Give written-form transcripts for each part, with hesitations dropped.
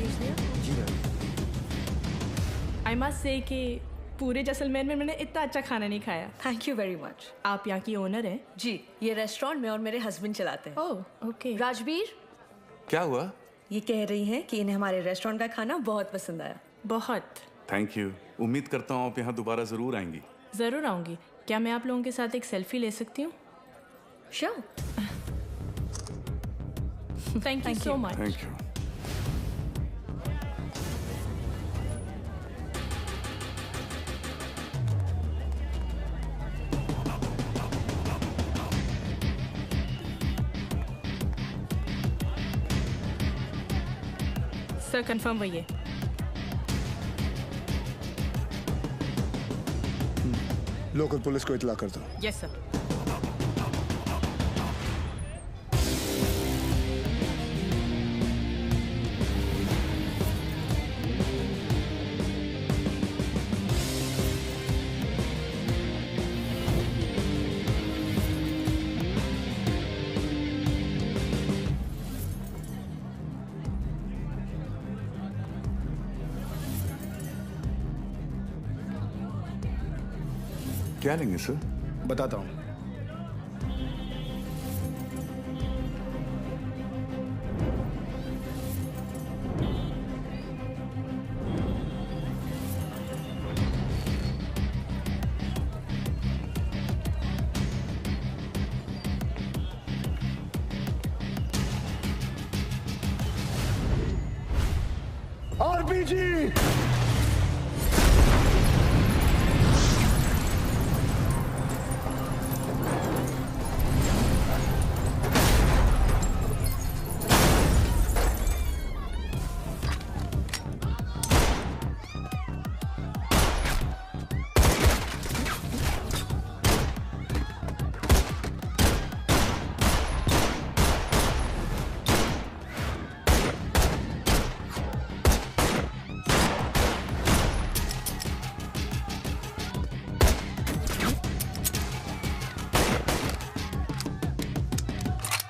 Juice लिया? जी ma'am. I must say कि पूरे जैसलमेर में मैंने इतना अच्छा खाना नहीं खाया। Thank you very much. आप यहाँ की ओनर हैं? जी, ये रेस्टोरेंट में और मेरे हस्बैंड चलाते हैं। Oh okay. राजवीर, क्या हुआ? ये कह रही हैं कि इन्हें हमारे रेस्टोरेंट का खाना बहुत पसंद आया। बहुत। Thank you. उम्मीद करता हूँ आप यहाँ दोबारा ज़रूर आएंगी। ज़रूर आऊँगी। क्या मैं आप लोगों के साथ एक सेल्फी ले सकती हूँ? Sure. Thank you so much. Thank you. Sir confirm वही है। लोकल पुलिस को इतला कर दो। Yes sir. क्या लेंगे सर? बताता हूँ। आरपीजी।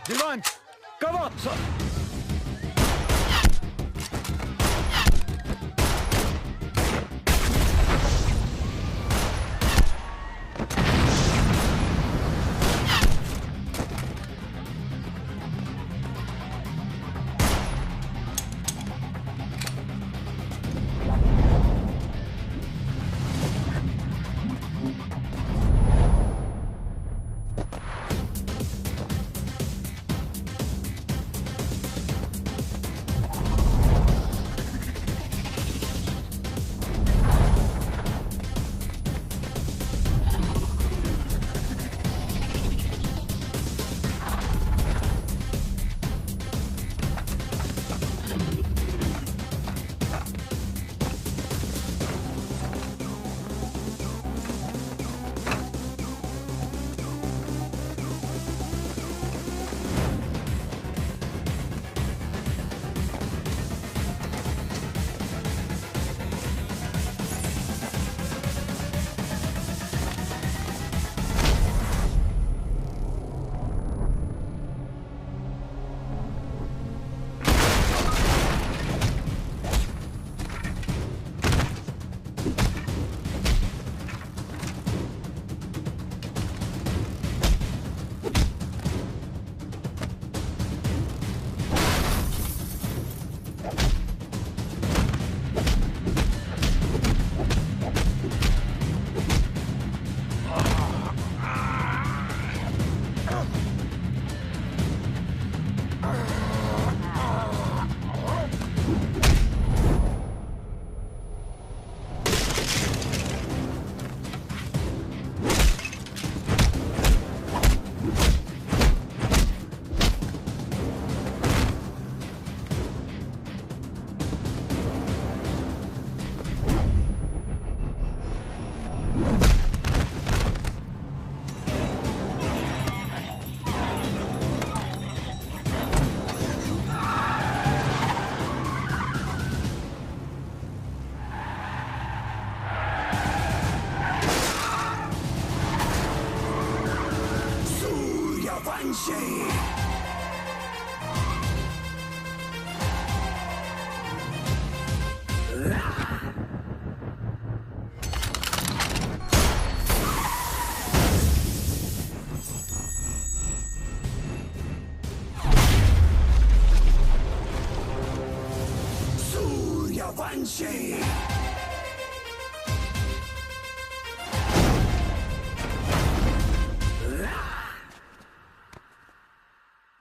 Divan, cover!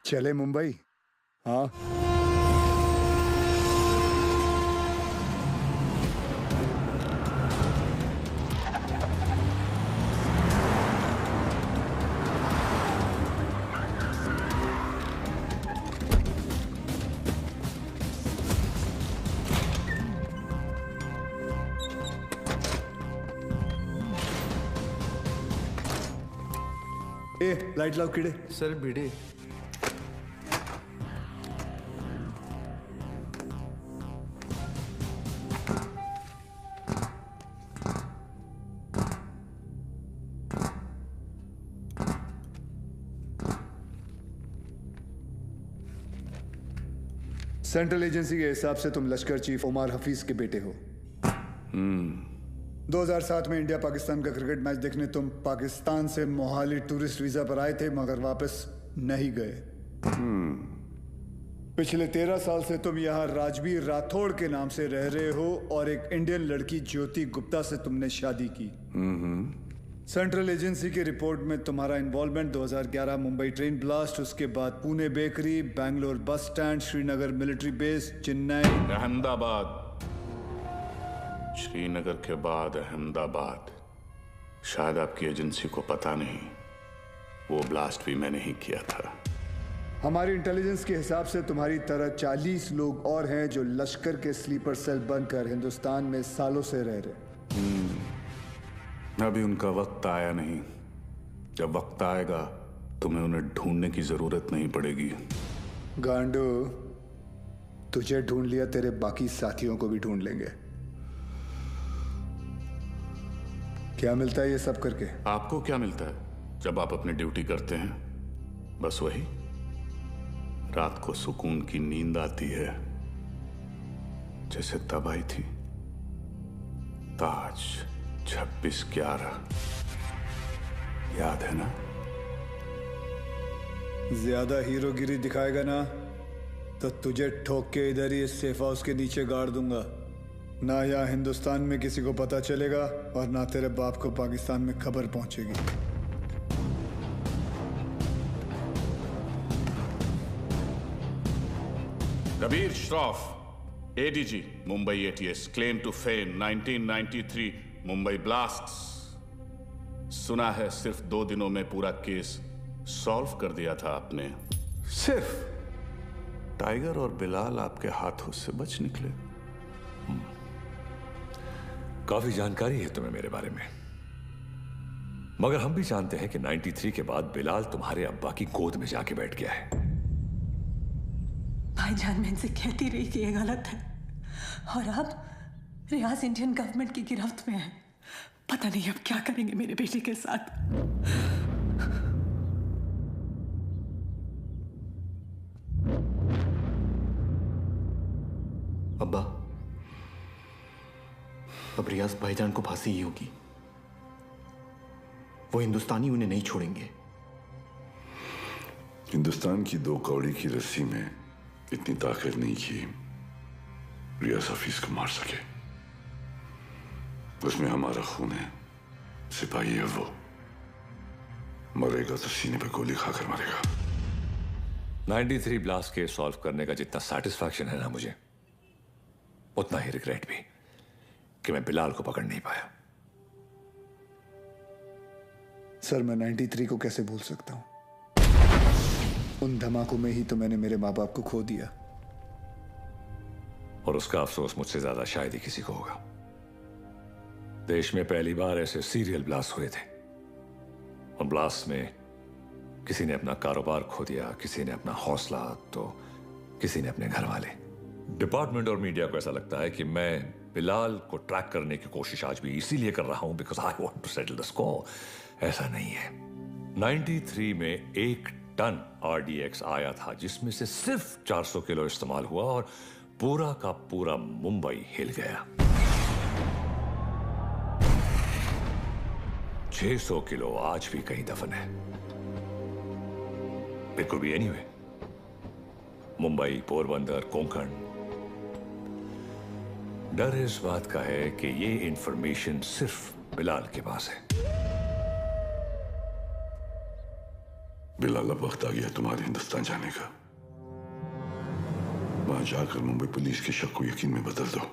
चले मुंबई। हाँ, ए लाइट लाओ कीड़े। सर भिड़े। सेंट्रल एजेंसी के हिसाब से तुम लश्कर चीफ उमर हफीज के बेटे हो। 2007 में इंडिया पाकिस्तान का क्रिकेट मैच देखने तुम पाकिस्तान से मोहाली टूरिस्ट वीजा पर आए थे, मगर वापस नहीं गए। पिछले 13 साल से तुम यहाँ राजवीर राठौड़ के नाम से रह रहे हो और एक इंडियन लड़की ज्योति गुप्ता से तुमने शादी की। सेंट्रल एजेंसी की रिपोर्ट में तुम्हारा इन्वॉल्वमेंट 2011 मुंबई ट्रेन ब्लास्ट, उसके बाद Pune bakery, Bangalore bus stand, Srinagar military base, Chennai, Ahmedabad. Srinagar के बाद अहमदाबाद। शायद आपकी एजेंसी को पता नहीं, वो ब्लास्ट भी मैंने ही किया था। हमारी इंटेलिजेंस के हिसाब से तुम्हारी तरह 40 लोग और हैं जो लश्कर के स्लीपर सेल बनकर हिंदुस्तान में सालों से रह रहे। अभी उनका वक्त आया नहीं। जब वक्त आएगा तुम्हें उन्हें ढूंढने की जरूरत नहीं पड़ेगी। गांडू, तुझे ढूंढ लिया, तेरे बाकी साथियों को भी ढूंढ लेंगे। क्या मिलता है ये सब करके? आपको क्या मिलता है जब आप अपनी ड्यूटी करते हैं? बस वही, रात को सुकून की नींद आती है, जैसे तब आई थी। ताज 26/11 याद है ना? ज्यादा हीरोगिरी दिखाएगा ना तो तुझे ठोक के इधर ही इस सेफ हाउस के नीचे गाड़ दूंगा। ना यहाँ हिंदुस्तान में किसी को पता चलेगा और ना तेरे बाप को पाकिस्तान में खबर पहुंचेगी। Kabir Shroff, ADG, Mumbai ATS, claim to fame 1993 Mumbai blasts. सुना है सिर्फ 2 दिनों में पूरा केस सॉल्व कर दिया था आपने। सिर्फ टाइगर और बिलाल आपके हाथों से बच निकले। काफी जानकारी है तुम्हें मेरे बारे में, मगर हम भी जानते हैं कि 93 के बाद बिलाल तुम्हारे अब्बा की गोद में जाके बैठ गया है। भाईजान मैं इनसे कहती रही कि ये गलत है, और अब रियाज इंडियन गवर्नमेंट की गिरफ्त में है। पता नहीं अब क्या करेंगे मेरे बेटे के साथ। अब्बा, अब रियाज भाईजान को फांसी ही होगी। वो हिंदुस्तानी उन्हें नहीं छोड़ेंगे। हिंदुस्तान की 2 कौड़ी की रस्सी में इतनी ताकत नहीं कि रियाज हफीज को मार सके। उसमें हमारा खून है। सिपाही है वो, मरेगा तो सीने पे गोली खाकर मरेगा। 93 ब्लास्ट केस सॉल्व करने का जितना सेटिस्फैक्शन है ना मुझे, उतना ही रिग्रेट भी कि मैं बिलाल को पकड़ नहीं पाया। सर, मैं 93 को कैसे भूल सकता हूं? उन धमाकों में ही तो मैंने मेरे माँ बाप को खो दिया। और उसका अफसोस मुझसे ज्यादा शायद ही किसी को होगा। देश में पहली बार ऐसे सीरियल ब्लास्ट हुए थे, और ब्लास्ट में किसी ने अपना कारोबार खो दिया, किसी ने अपना हौसला, तो किसी ने अपने घर वाले। डिपार्टमेंट और मीडिया को ऐसा लगता है कि मैं बिलाल को ट्रैक करने की कोशिश आज भी इसीलिए कर रहा हूं because I want to settle the score. ऐसा नहीं है। 93 में 1 टन RDX आया था, जिसमें से सिर्फ 400 किलो इस्तेमाल हुआ और पूरा का पूरा मुंबई हिल गया। 600 किलो आज भी कहीं दफन है। It could be anyway. Mumbai, Porbandar, Konkan, डर इस बात का है कि ये इंफॉर्मेशन सिर्फ बिलाल के पास है। बिलाल, अब वक्त आ गया तुम्हारे हिंदुस्तान जाने का। वहां जाकर मुंबई पुलिस के शक को यकीन में बदल दो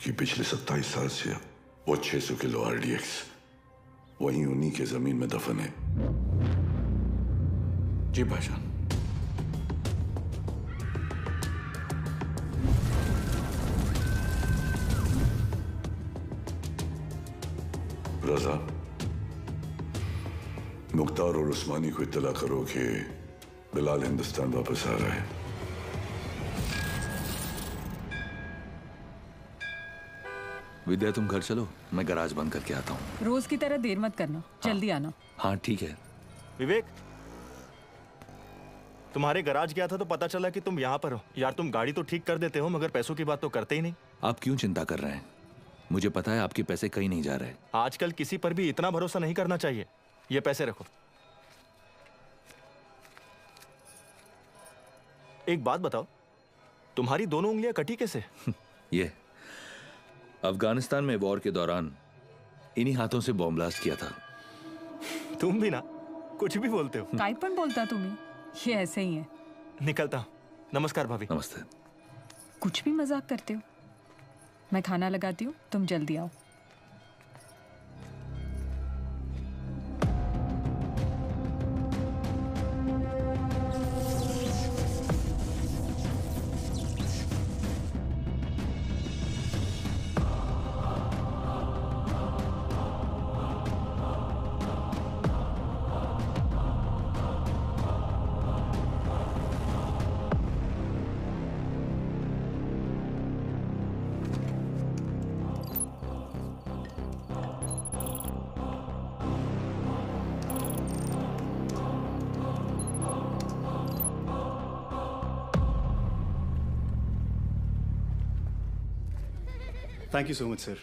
कि पिछले 27 साल से वो 600 किलो RDX वहीं उन्हीं के जमीन में दफन है। जी भाईजान। रजा, मुख्तार और उस्मानी को इत्तला करो कि बिलाल हिंदुस्तान वापस आ रहा है। विद्या, तुम घर चलो, मैं गैराज बंद करके आता हूँ। रोज की तरह देर मत करना, जल्दी आना। हाँ ठीक है। विवेक, तुम्हारे गैराज गया था तो पता चला कि तुम यहाँ पर हो। यार, तुम गाड़ी तो ठीक कर देते हो मगर पैसों की बात तो करते ही नहीं। आप क्यों चिंता कर रहे हैं? मुझे पता है आपके पैसे कहीं नहीं जा रहे। आजकल किसी पर भी इतना भरोसा नहीं करना चाहिए। ये पैसे रखो। एक बात बताओ, तुम्हारी दोनों उंगलियां कटी कैसे? ये अफगानिस्तान में वॉर के दौरान इन्हीं हाथों से बॉम्ब ब्लास्ट किया था। तुम भी ना कुछ भी बोलते हो। काय पण बोलता तुम्ही? ये ऐसे ही है। निकलता हूं। नमस्कार भाभी। नमस्ते। कुछ भी मजाक करते हो। मैं खाना लगाती हूँ, तुम जल्दी आओ। Thank you so much sir,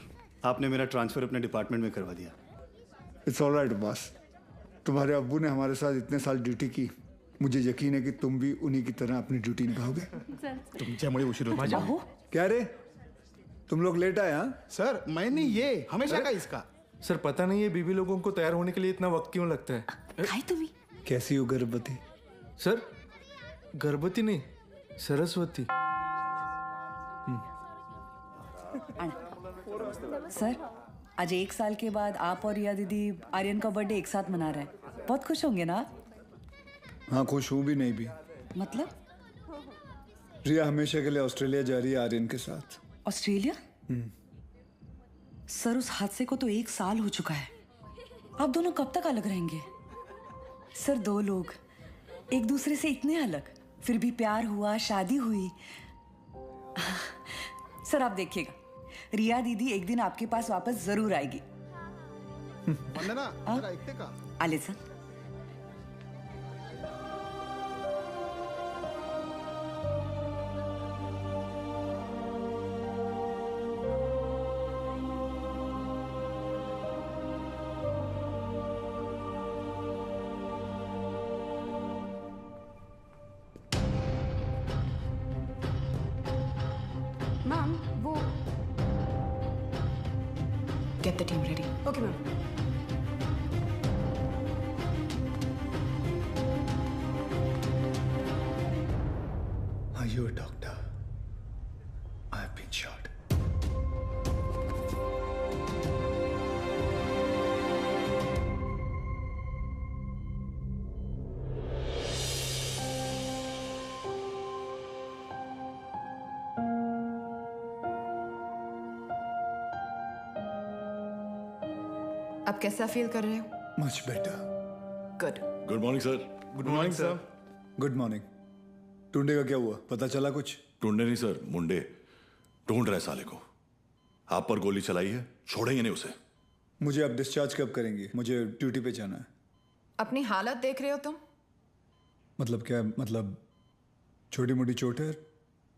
आपने मेरा ट्रांसफ़र अपने डिपार्टमेंट में करवा दिया। It's all right boss. तुम्हारे अब्बू ने हमारे साथ इतने साल ड्यूटी की, मुझे यकीन है कि तुम भी उन्हीं की तरह अपनी ड्यूटी निभाओगे। तुमच्यामुळे उशीर होतो। क्या रे, तुम लोग लेट आए? हाँ सर, मैं नहीं, ये हमेशा का इसका। सर पता नहीं है बीबी लोगों को तैयार होने के लिए इतना वक्त क्यों लगता है। कैसी हो गर्भवती? सर गर्भवती नहीं, सरस्वती। सर, आज 1 साल के बाद आप और रिया दीदी आर्यन का बर्थडे एक साथ मना रहे हैं। बहुत खुश होंगे ना आप? हाँ, खुश हूँ भी नहीं भी। मतलब? रिया हमेशा के लिए ऑस्ट्रेलिया जा रही है आर्यन के साथ। ऑस्ट्रेलिया? सर, उस हादसे को तो 1 साल हो चुका है। आप दोनों कब तक अलग रहेंगे? सर, 2 लोग एक दूसरे से इतने अलग, फिर भी प्यार हुआ, शादी हुई। सर, आप देखिएगा, रिया दीदी एक दिन आपके पास वापस जरूर आएगी। आले सर। मैम, वो Get the team ready. Okay ma'am. Are you a doctor? I have been shot. अब कैसा फील कर रहे हो? Much better. Good. Good morning sir. Good morning sir. Good morning. Tunde का क्या हुआ, पता चला कुछ? ढूंढे नहीं सर, मुंडे ढूंढ रहे साले को। आप पर गोली चलाई है, छोड़ेंगे नहीं उसे। मुझे अब डिस्चार्ज कब करेंगे? मुझे ड्यूटी पे जाना है। अपनी हालत देख रहे हो तुम? मतलब क्या? मतलब छोटी मोटी चोट है,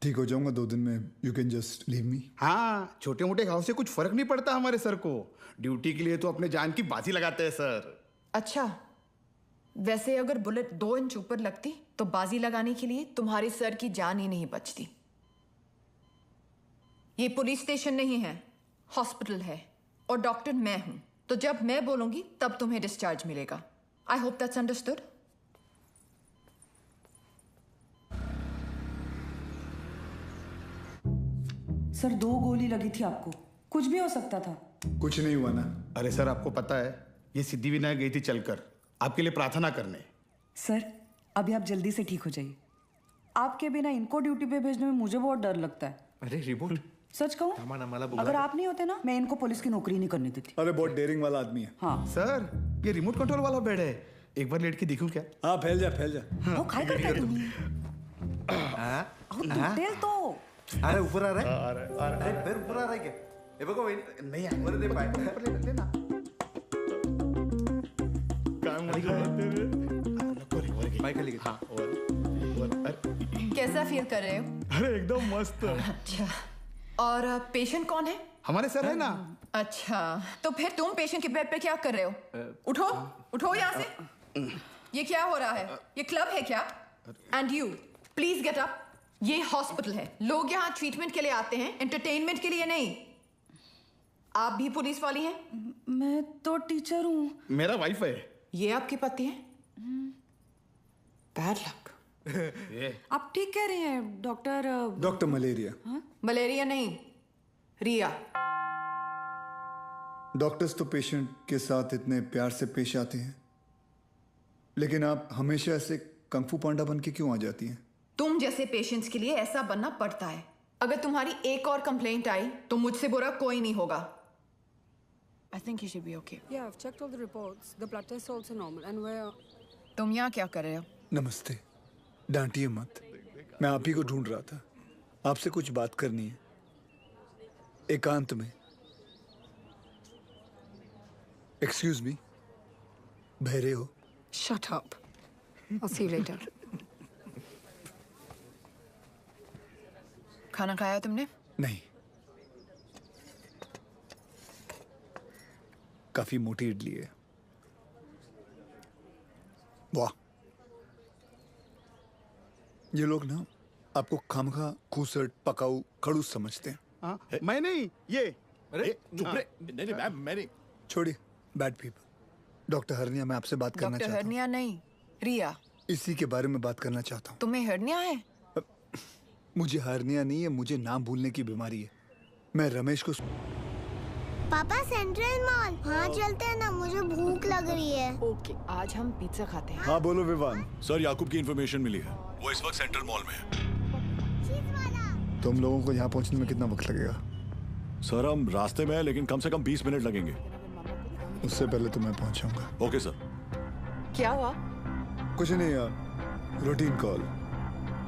ठीक हो जाऊंगा 2 दिन में। You can just leave me. हाँ, छोटे मोटे घाव से कुछ फर्क नहीं पड़ता हमारे सर को। ड्यूटी के लिए तो अपने जान की बाजी लगाते हैं सर। अच्छा, वैसे अगर बुलेट 2 इंच ऊपर लगती तो बाजी लगाने के लिए तुम्हारे सर की जान ही नहीं बचती। ये पुलिस स्टेशन नहीं है, हॉस्पिटल है और डॉक्टर मैं हूं, तो जब मैं बोलूंगी तब तुम्हें डिस्चार्ज मिलेगा। I hope that's understood. Sir 2 गोली लगी थी आपको, कुछ भी हो सकता था। कुछ नहीं हुआ ना। अरे सर आपको पता है ये सिद्धिविनायक गई थी चलकर आपके लिए प्रार्थना करने। सर अभी आप जल्दी से ठीक हो जाइए। आपके बिना इनको ड्यूटी पे भेजने में मुझे बहुत डर लगता है। अरे रिमोट सच कहूँ, अगर आप नहीं होते ना, मैं इनको पुलिस की नौकरी नहीं करने देती। अरे बहुत डेयरिंग वाला आदमी है। हाँ सर ये रिमोट कंट्रोल वाला बेड है, एक बार लेट के देखूं क्या? हाँ फैल जा। वो काय करता है तुम्ही? तेल तो अरे ऊपर आ रहा है। अरे पैर ऊपर आ रहा है क्या? ये बघो वहिनी नहीं है। वर दे पाय ऊपर लेना। काम पाय खाली हाँ कैसा फील कर रहे हो? अरे एकदम मस्त। अच्छा, और पेशेंट कौन है? हमारे सर है ना। अच्छा, तो फिर तुम पेशेंट के बेड पे क्या कर रहे हो? उठो यहाँ से। ये क्या हो रहा है? ये क्लब है क्या? And you please get up. ये हॉस्पिटल है, लोग यहाँ ट्रीटमेंट के लिए आते हैं, एंटरटेनमेंट के लिए नहीं। आप भी पुलिस वाली हैं? मैं तो टीचर हूँ। मेरा वाइफ है। ये आपके पति हैं? Bad luck. आप ठीक कह रहे हैं डॉक्टर? Doctor malaria. मलेरिया नहीं, रिया। डॉक्टर्स तो पेशेंट के साथ इतने प्यार से पेश आते हैं, लेकिन आप हमेशा ऐसे कंफू पांडा बन के क्यों आ जाती हैं? तुम जैसे पेशेंट्स के लिए ऐसा बनना पड़ता है। अगर तुम्हारी एक और कंप्लेंट आई तो मुझसे बुरा कोई नहीं होगा। I think you should be okay. Yeah, I've checked all the reports. The blood test is also normal. And where? तुम यहाँ क्या कर रहे हो? नमस्ते, डांटिए मत। मैं आप ही को ढूंढ रहा था। आपसे कुछ बात करनी है, एकांत में। एक्सक्यूज मी, बहरे हो? Shut up. I'll see you later. खाना खाया तुमने? नहीं, काफी मोटी इडली है। वाह, ये लोग ना आपको खामखा खूसट पकाऊ खड़ूस समझते हैं। हाँ, मैं नहीं, ये। अरे चुप रे। नहीं मैम मैं नहीं। छोड़िए, बैड पीपल। डॉक्टर हरनिया, मैं आपसे बात करना डॉक्टर चाहता हूँ। हरनिया नहीं, रिया। इसी के बारे में बात करना चाहता हूँ। तुम्हें हरनिया है? मुझे हरनिया नहीं है, मुझे नाम भूलने की बीमारी है। मैं रमेश को। पापा सेंट्रल मॉल वहाँ चलते हैं ना, मुझे भूख लग रही है। ओके, आज हम पिज्जा खाते हैं। हाँ बोलो विवान। सर याकूब की इंफॉर्मेशन मिली है, वो इस वक्त सेंट्रल मॉल में है। तुम लोगों को यहाँ पहुँचने में कितना वक्त लगेगा? सर हम रास्ते में हैं, लेकिन कम से कम 20 मिनट लगेंगे। उससे पहले तो मैं पहुँचाऊंगा। Okay sir. क्या हुआ? कुछ नहीं यार, रूटीन कॉल।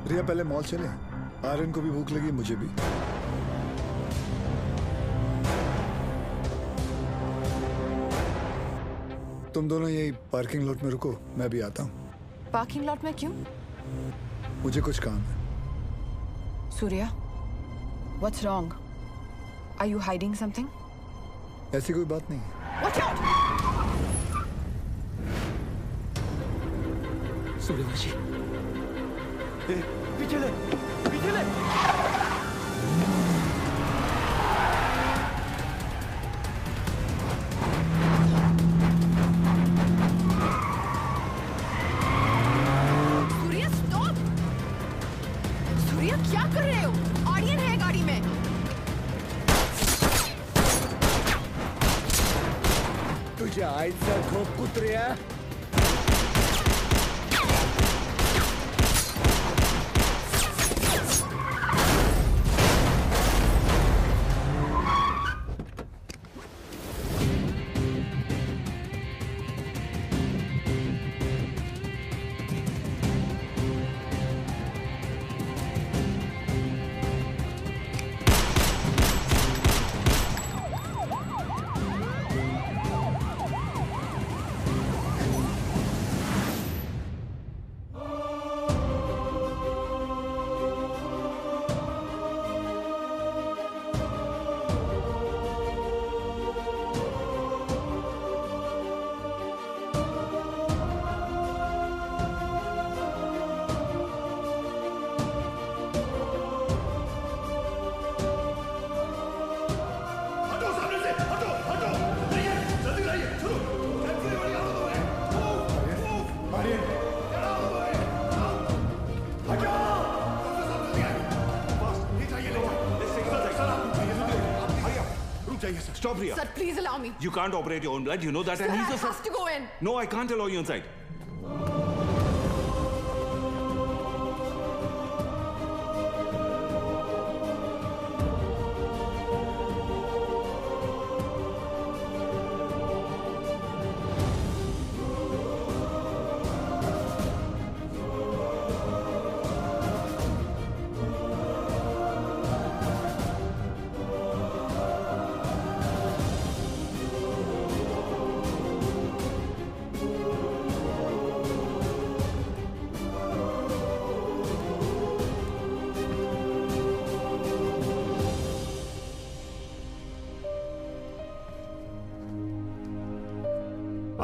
रिया पहले मॉल चले, आर्यन को भी भूख लगी, मुझे भी। तुम दोनों यही पार्किंग लॉट में रुको, मैं भी आता हूँ। पार्किंग लॉट में क्यों? मुझे कुछ काम है। Surya, what's wrong? Are you hiding something? ऐसी कोई बात नहीं है। Watch out! सूर्यवंशी, पीछे ले, पीछे ले। सूर्या स्टॉप! सूर्या क्या कर रहे हो? ऑडियन है गाड़ी में। तुझ्या आईचा झोप कुत्र्या। Stop, Riya. Sir, please allow me. You can't operate your own blood. You know that. Sir, and I he's a have to go in. No, I can't allow you inside.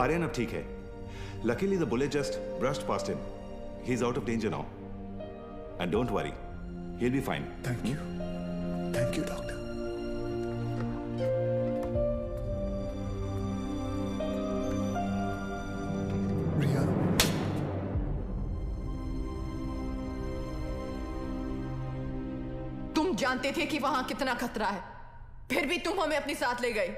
Aryan अब ठीक है. Luckily the bullet just brushed past him. He's out of danger now. And don't worry, he'll be fine. Thank you. Thank you, doctor. Riya. तुम जानते थे कि वहां कितना खतरा है, फिर भी तुम हमें अपने साथ ले गए.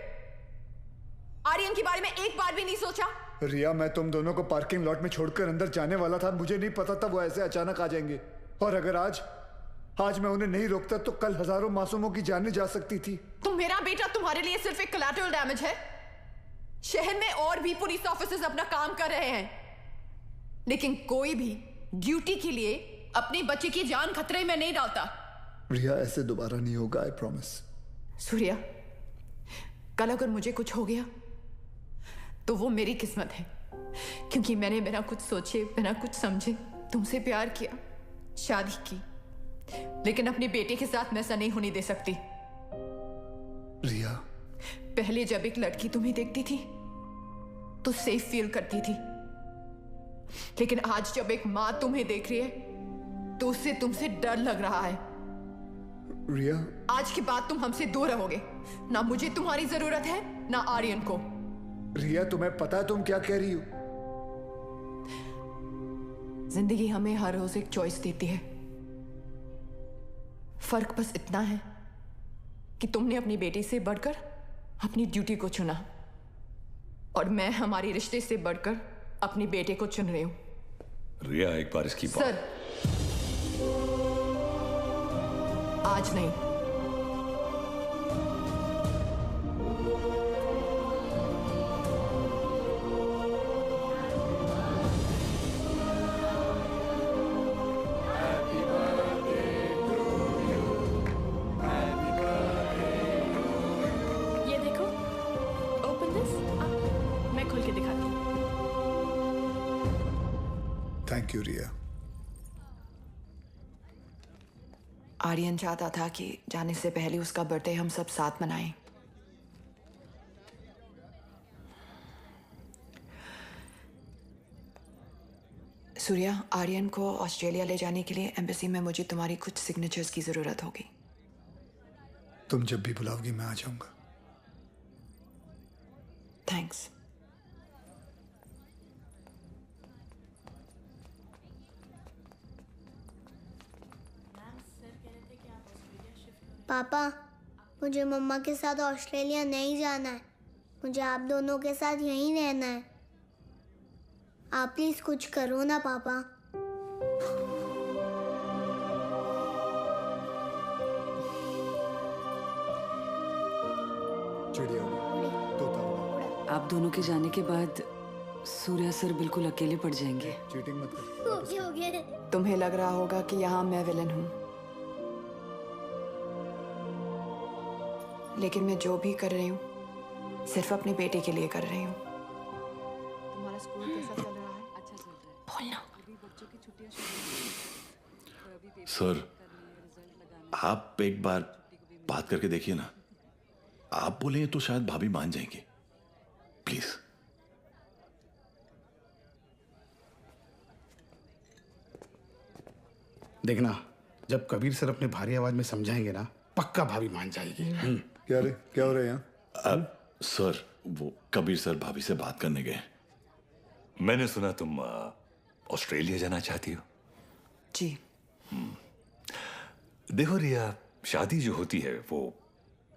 आर्यन के बारे में एक बार भी नहीं सोचा? रिया, मैं तुम दोनों को पार्किंग लॉट में छोड़कर अंदर जाने वाला था. मुझे नहीं पता था वो ऐसे अचानक आ जाएंगे. और अगर आज मैं उन्हें नहीं रोकता तो कल हजारों मासूमों की जानें जा सकती थी. तो मेरा बेटा तुम्हारे लिए सिर्फ एक कोलैटरल डैमेज है. शहर में और भी पुलिस ऑफिसर्स अपना काम कर रहे हैं, लेकिन कोई भी ड्यूटी के लिए अपने बच्चे की जान खतरे में नहीं डालता. रिया, ऐसे दोबारा नहीं होगा, आई प्रॉमिस. सूर्या, कल अगर मुझे कुछ हो गया तो वो मेरी किस्मत है, क्योंकि मैंने बिना कुछ सोचे, बिना कुछ समझे तुमसे प्यार किया, शादी की. लेकिन अपने बेटे के साथ मैं ऐसा नहीं होने दे सकती. रिया, पहले जब एक लड़की तुम्हें देखती थी तो सेफ फील करती थी, लेकिन आज जब एक माँ तुम्हें देख रही है तो उससे तुमसे डर लग रहा है. रिया, आज के बाद तुम हमसे दूर रहोगे. ना मुझे तुम्हारी जरूरत है, ना आर्यन को. रिया, तुम्हें पता है तुम क्या कह रही हो? जिंदगी हमें हर रोज एक चॉइस देती है. फर्क बस इतना है कि तुमने अपनी बेटी से बढ़कर अपनी ड्यूटी को चुना, और मैं हमारे रिश्ते से बढ़कर अपने बेटे को चुन रही हूं. रिया, एक बार इसकी बात. सर, आज नहीं. ये देखो, ओपन दिस. मैं खोल के दिखाती हूँ. थैंक यू रिया. आर्यन चाहता था कि जाने से पहले उसका बर्थडे हम सब साथ मनाएं. सूर्या, आर्यन को ऑस्ट्रेलिया ले जाने के लिए एम्बेसी में मुझे तुम्हारी कुछ सिग्नेचर्स की जरूरत होगी. तुम जब भी बुलाओगी मैं आ जाऊंगा. थैंक्स. पापा, मुझे मम्मा के साथ ऑस्ट्रेलिया नहीं जाना है. मुझे आप दोनों के साथ यहीं रहना है. आप प्लीज कुछ करो ना पापा. आप दोनों के जाने के बाद सूर्या सर बिल्कुल अकेले पड़ जाएंगे. चीटिंग मत कर. हो गया. तुम्हें लग रहा होगा कि यहाँ मैं विलन हूँ, लेकिन मैं जो भी कर रही हूँ सिर्फ अपने बेटे के लिए कर रही हूँ. तुम्हारा स्कूल कैसा चल रहा है? अच्छा चल रहा है. बोलना. सर, आप एक बार बात करके देखिए ना. आप बोलेंगे तो शायद भाभी मान जाएंगी. प्लीज. देखना, जब कबीर सर अपने भारी आवाज में समझाएंगे ना, पक्का भाभी मान जाएगी. क्या रे, क्या हो रहा है यहाँ? सर, वो कबीर सर भाभी से बात करने गए. मैंने सुना तुम ऑस्ट्रेलिया जाना चाहती हो. जी. देखो रिया, शादी जो होती है वो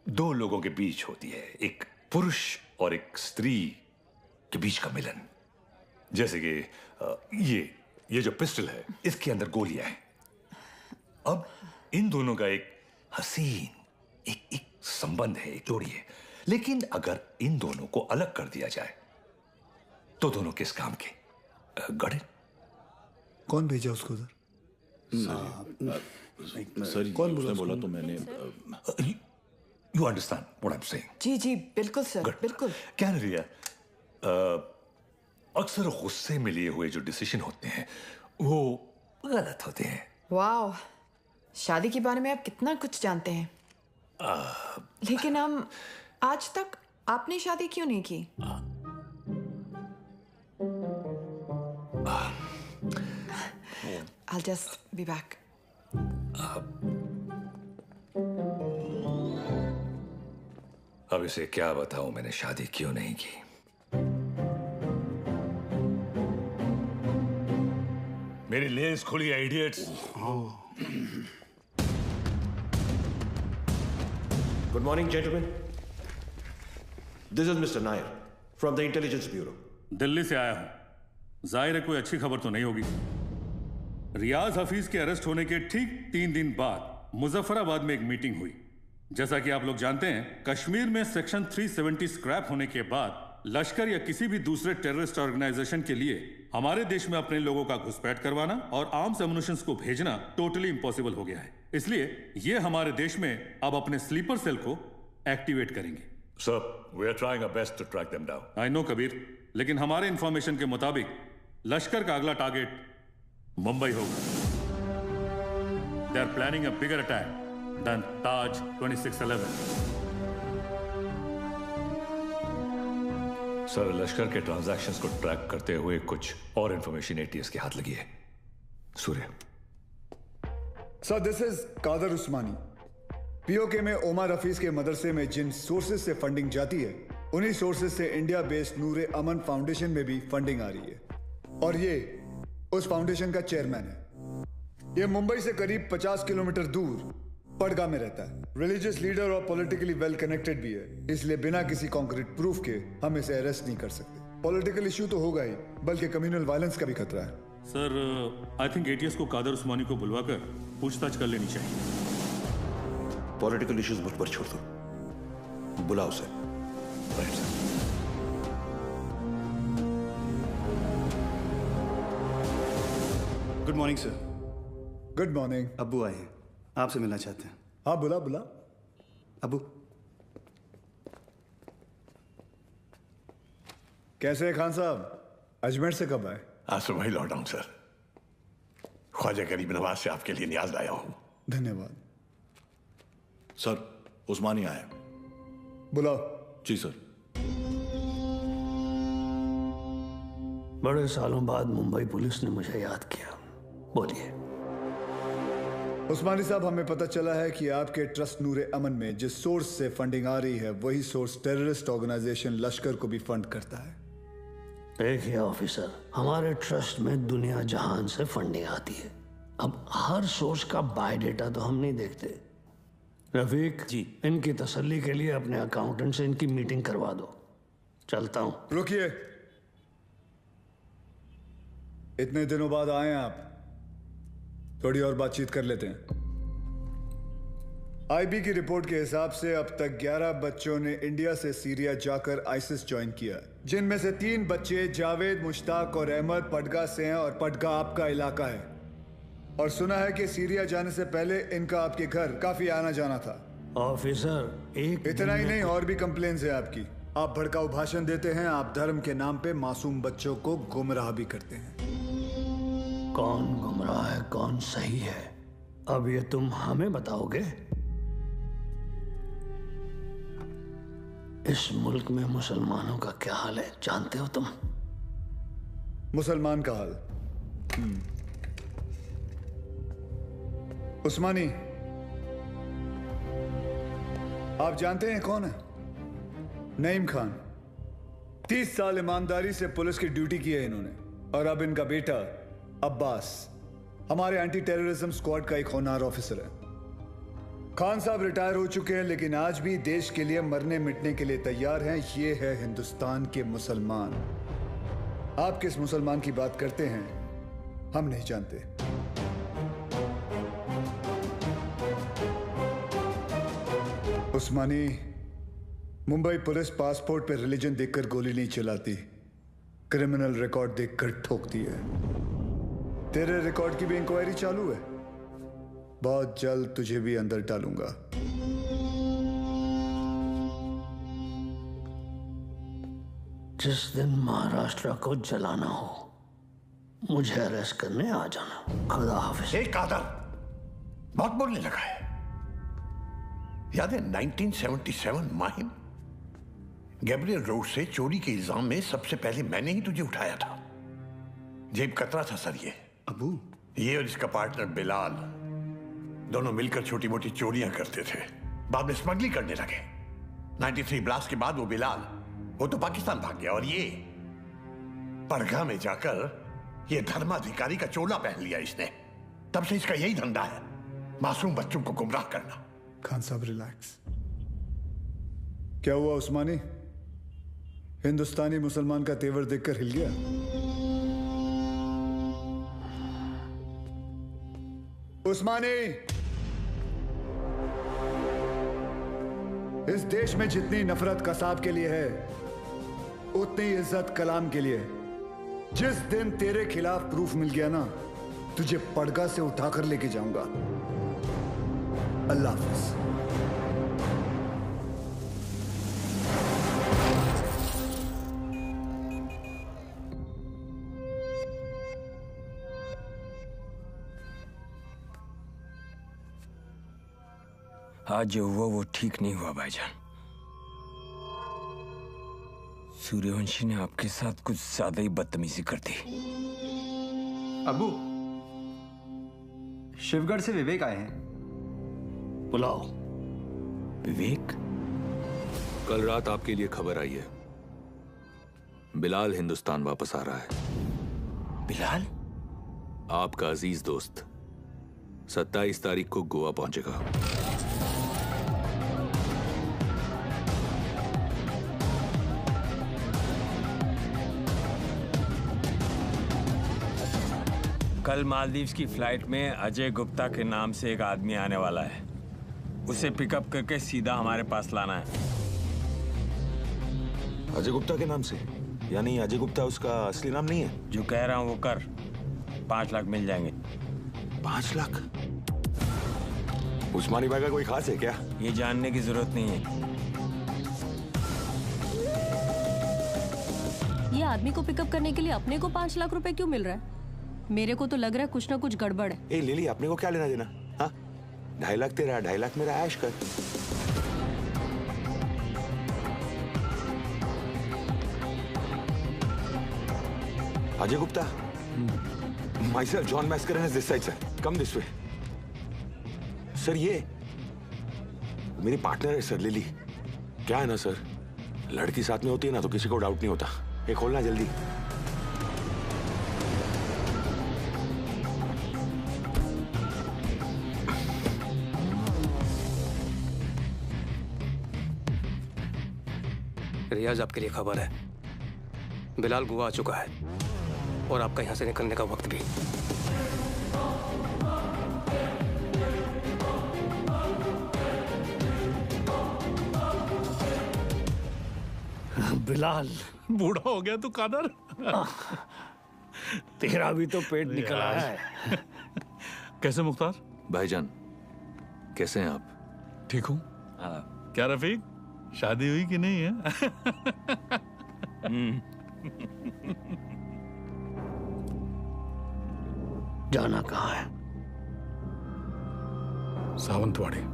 दो लोगों के बीच होती है, एक पुरुष और एक स्त्री के बीच का मिलन। जैसे कि ये जो पिस्टल है, इसके अंदर गोलियां हैं। अब इन दोनों का एक हसीन एक संबंध है, एक जोड़ी है। लेकिन अगर इन दोनों को अलग कर दिया जाए तो दोनों किस काम के? गड़े। कौन भेजा उसको उधर? सर कौन बोला तो मैंने you understand what I am saying? जी जी बिल्कुल सर, बिल्कुल। क्या रिया, अक्सर गुस्से में लिए हुए जो डिसीजन होते हैं वो गलत होते हैं। वाओ, शादी के बारे में आप कितना कुछ जानते हैं। लेकिन हम आज तक आपने शादी क्यों नहीं की? I'll just be back. अब इसे क्या बताऊं मैंने शादी क्यों नहीं की। मेरी लेस खुली है, idiots. Good morning, gentlemen. This is Mr. Nair from the Intelligence Bureau. Delhi से आया हूं। जाहिर है कोई अच्छी खबर तो नहीं होगी। रियाज हफीज के अरेस्ट होने के ठीक 3 दिन बाद मुजफ्फराबाद में एक मीटिंग हुई। जैसा कि आप लोग जानते हैं, कश्मीर में सेक्शन 370 स्क्रैप होने के बाद लश्कर या किसी भी दूसरे टेररिस्ट ऑर्गेनाइजेशन के लिए हमारे देश में अपने लोगों का घुसपैठ करवाना और आर्म्स एमुनिशंस को भेजना टोटली इम्पॉसिबल हो गया है। इसलिए ये हमारे देश में अब अपने स्लीपर सेल को एक्टिवेट करेंगे। Sir, we are trying our best to track them down. I know Kabir, लेकिन हमारे इंफॉर्मेशन के मुताबिक लश्कर का अगला टारगेट मुंबई होगा। They are planning a bigger attack than Taj 2611। Sir, Lashkar के ट्रांजैक्शंस को ट्रैक करते हुए कुछ और इंफॉर्मेशन एटीएस के हाथ लगी है। Surya. Sir, this is Kadar Usmani. POK में ओमर हफीज के मदरसे में जिन सोर्सेज से फंडिंग जाती है, उन्हीं सोर्सेज से इंडिया बेस्ड नूरे अमन फाउंडेशन में भी फंडिंग आ रही है और ये उस फाउंडेशन का चेयरमैन है। ये मुंबई से करीब 50 किलोमीटर दूर पड़गा में रहता है। रिलीजियस लीडर और पॉलिटिकली वेल कनेक्टेड भी है, इसलिए बिना किसी कॉन्क्रीट प्रूफ के हम इसे अरेस्ट नहीं कर सकते। पॉलिटिकल इशू तो होगा ही, बल्कि कम्युनल वायलेंस का भी खतरा है। सर, आई थिंक एटीएस को कादर उस्मानी को बुलवाकर पूछताछ कर लेनी चाहिए। पॉलिटिकल इश्यूज मुझ पर छोड़ दो, बुलाओ उसे। Good morning sir. Good morning. अब्बू आए हैं, आपसे मिलना चाहते हैं। हाँ, बुला बुला। अब्बू कैसे हैं खान साहब? अजमेर से कब आए? आज सुबह ही लौटा हूं सर। ख्वाजा गरीब नवाज से आपके लिए न्याज लाया हूं। धन्यवाद। सर, उस्मानी आए। बुलाओ। जी सर। बड़े सालों बाद मुंबई पुलिस ने मुझे याद किया। बोलिए। उस्मानी साहब, हमें पता चला है कि आपके ट्रस्ट नूरे अमन में जिस सोर्स से फंडिंग आ रही है, वही सोर्स टेररिस्ट ऑर्गेनाइजेशन लश्कर को भी फंड करता है। देखिए ऑफिसर, हमारे ट्रस्ट में दुनिया जहान से फंडिंग आती है। अब हर सोर्स का बायोडेटा तो हम नहीं देखते। रफीक जी, इनकी तसल्ली के लिए अपने अकाउंटेंट से इनकी मीटिंग करवा दो। चलता हूं। रुकिए, इतने दिनों बाद आए हैं आप, थोड़ी और बातचीत कर लेते हैं। आईबी की रिपोर्ट के हिसाब से अब तक 11 बच्चों ने इंडिया से सीरिया जाकर आईसिस ज्वाइन किया, जिनमें से 3 बच्चे जावेद, मुश्ताक और अहमद पडगा से हैं और पडगा आपका इलाका है। और सुना है कि सीरिया जाने से पहले इनका आपके घर काफी आना जाना था। ऑफिसर, एक इतना ही नहीं, और भी कंप्लेन्स है आपकी। आप भड़काऊ भाषण देते हैं, आप धर्म के नाम पे मासूम बच्चों को गुमराह भी करते हैं। कौन गुमराह है, कौन सही है, अब ये तुम हमें बताओगे? इस मुल्क में मुसलमानों का क्या हाल है जानते हो तुम? मुसलमान का हाल? उस्मानी, आप जानते हैं कौन है? नईम खान। 30 साल ईमानदारी से पुलिस की ड्यूटी की है इन्होंने, और अब इनका बेटा अब्बास हमारे एंटी टेररिज्म स्क्वाड का एक होनहार ऑफिसर है। खान साहब रिटायर हो चुके हैं, लेकिन आज भी देश के लिए मरने मिटने के लिए तैयार हैं। ये है हिंदुस्तान के मुसलमान। आप किस मुसलमान की बात करते हैं हम नहीं जानते। उस्मानी, मुंबई पुलिस पासपोर्ट पे रिलीजन देखकर गोली नहीं चलाती, क्रिमिनल रिकॉर्ड देखकर ठोकती है। तेरे रिकॉर्ड की भी इंक्वायरी चालू है। बहुत जल्द तुझे भी अंदर डालूंगा। जिस दिन महाराष्ट्र को जलाना हो मुझे अरेस्ट करने आ जाना। खुदा हाफिज। एक कादर बहुत बोलने लगा है। याद है 1977 माहिम, गैब्रियल रोड से चोरी के इल्जाम में सबसे पहले मैंने ही तुझे उठाया था। जेब कतरा था सर ये। अबू, ये और इसका पार्टनर बिलाल दोनों मिलकर छोटी मोटी चोरियां करते थे, बाद में स्मगलिंग करने लगे। 93 ब्लास्ट के बाद वो बिलाल वो तो पाकिस्तान भाग गया और ये परगा में जाकर ये धर्माधिकारी का चोला पहन लिया इसने। तब से इसका यही धंधा है, मासूम बच्चों को गुमराह करना। खान साहब रिलैक्स। क्या हुआ उस्मानी? हिंदुस्तानी मुसलमान का तेवर देखकर हिल गया? उस्मानी, इस देश में जितनी नफरत कसाब के लिए है उतनी इज्जत कलाम के लिए। जिस दिन तेरे खिलाफ प्रूफ मिल गया ना, तुझे पड़गा से उठाकर लेके जाऊंगा। अल्लाह हाफिज। आज जो हुआ वो ठीक नहीं हुआ भाईजान। सूर्यवंशी ने आपके साथ कुछ ज्यादा ही बदतमीजी कर दी। अबू, शिवगढ़ से विवेक आए हैं। बुलाओ। विवेक? कल रात आपके लिए खबर आई है, बिलाल हिंदुस्तान वापस आ रहा है। बिलाल? आपका अजीज दोस्त 27 तारीख को गोवा पहुंचेगा। कल मालदीव्स की फ्लाइट में अजय गुप्ता के नाम से एक आदमी आने वाला है। उसे पिकअप करके सीधा हमारे पास लाना है। अजय गुप्ता के नाम से? यानी अजय गुप्ता उसका असली नाम नहीं है? जो कह रहा हूं वो कर। 5 लाख मिल जाएंगे। 5 लाख? उस्मानी भाई का कोई खास है क्या? ये जानने की जरूरत नहीं है। ये आदमी को पिकअप करने के लिए अपने को 5 लाख रुपए क्यों मिल रहा है? मेरे को तो लग रहा है कुछ ना कुछ गड़बड़ है। ए लिली, अपने को क्या लेना देना? हाँ, 2.5 लाख तेरा, 2.5 लाख मेरा, ऐश कर। Ajay Gupta, myself John Mascarenhas this side sir, come this way। Sir ये मेरी पार्टनर है सर, लिली। क्या है ना सर, लड़की साथ में होती है ना तो किसी को डाउट नहीं होता। ये खोलना जल्दी। रियाज, आपके लिए खबर है, बिलाल गोवा आ चुका है और आपका यहां से निकलने का वक्त भी। बिलाल, बूढ़ा हो गया तू कादर। तेरा भी तो पेट निकला है। कैसे मुख्तार भाईजान, कैसे हैं आप? ठीक हूँ। क्या रफीक, शादी हुई कि नहीं है? जाना कहाँ है? सावंतवाड़ी।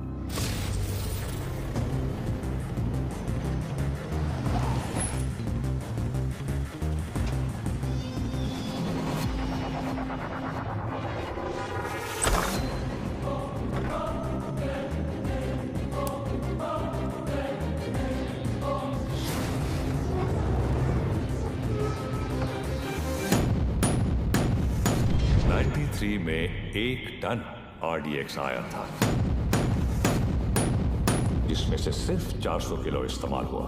में 1 टन RDX आया था। जिसमें से सिर्फ 400 किलो इस्तेमाल हुआ।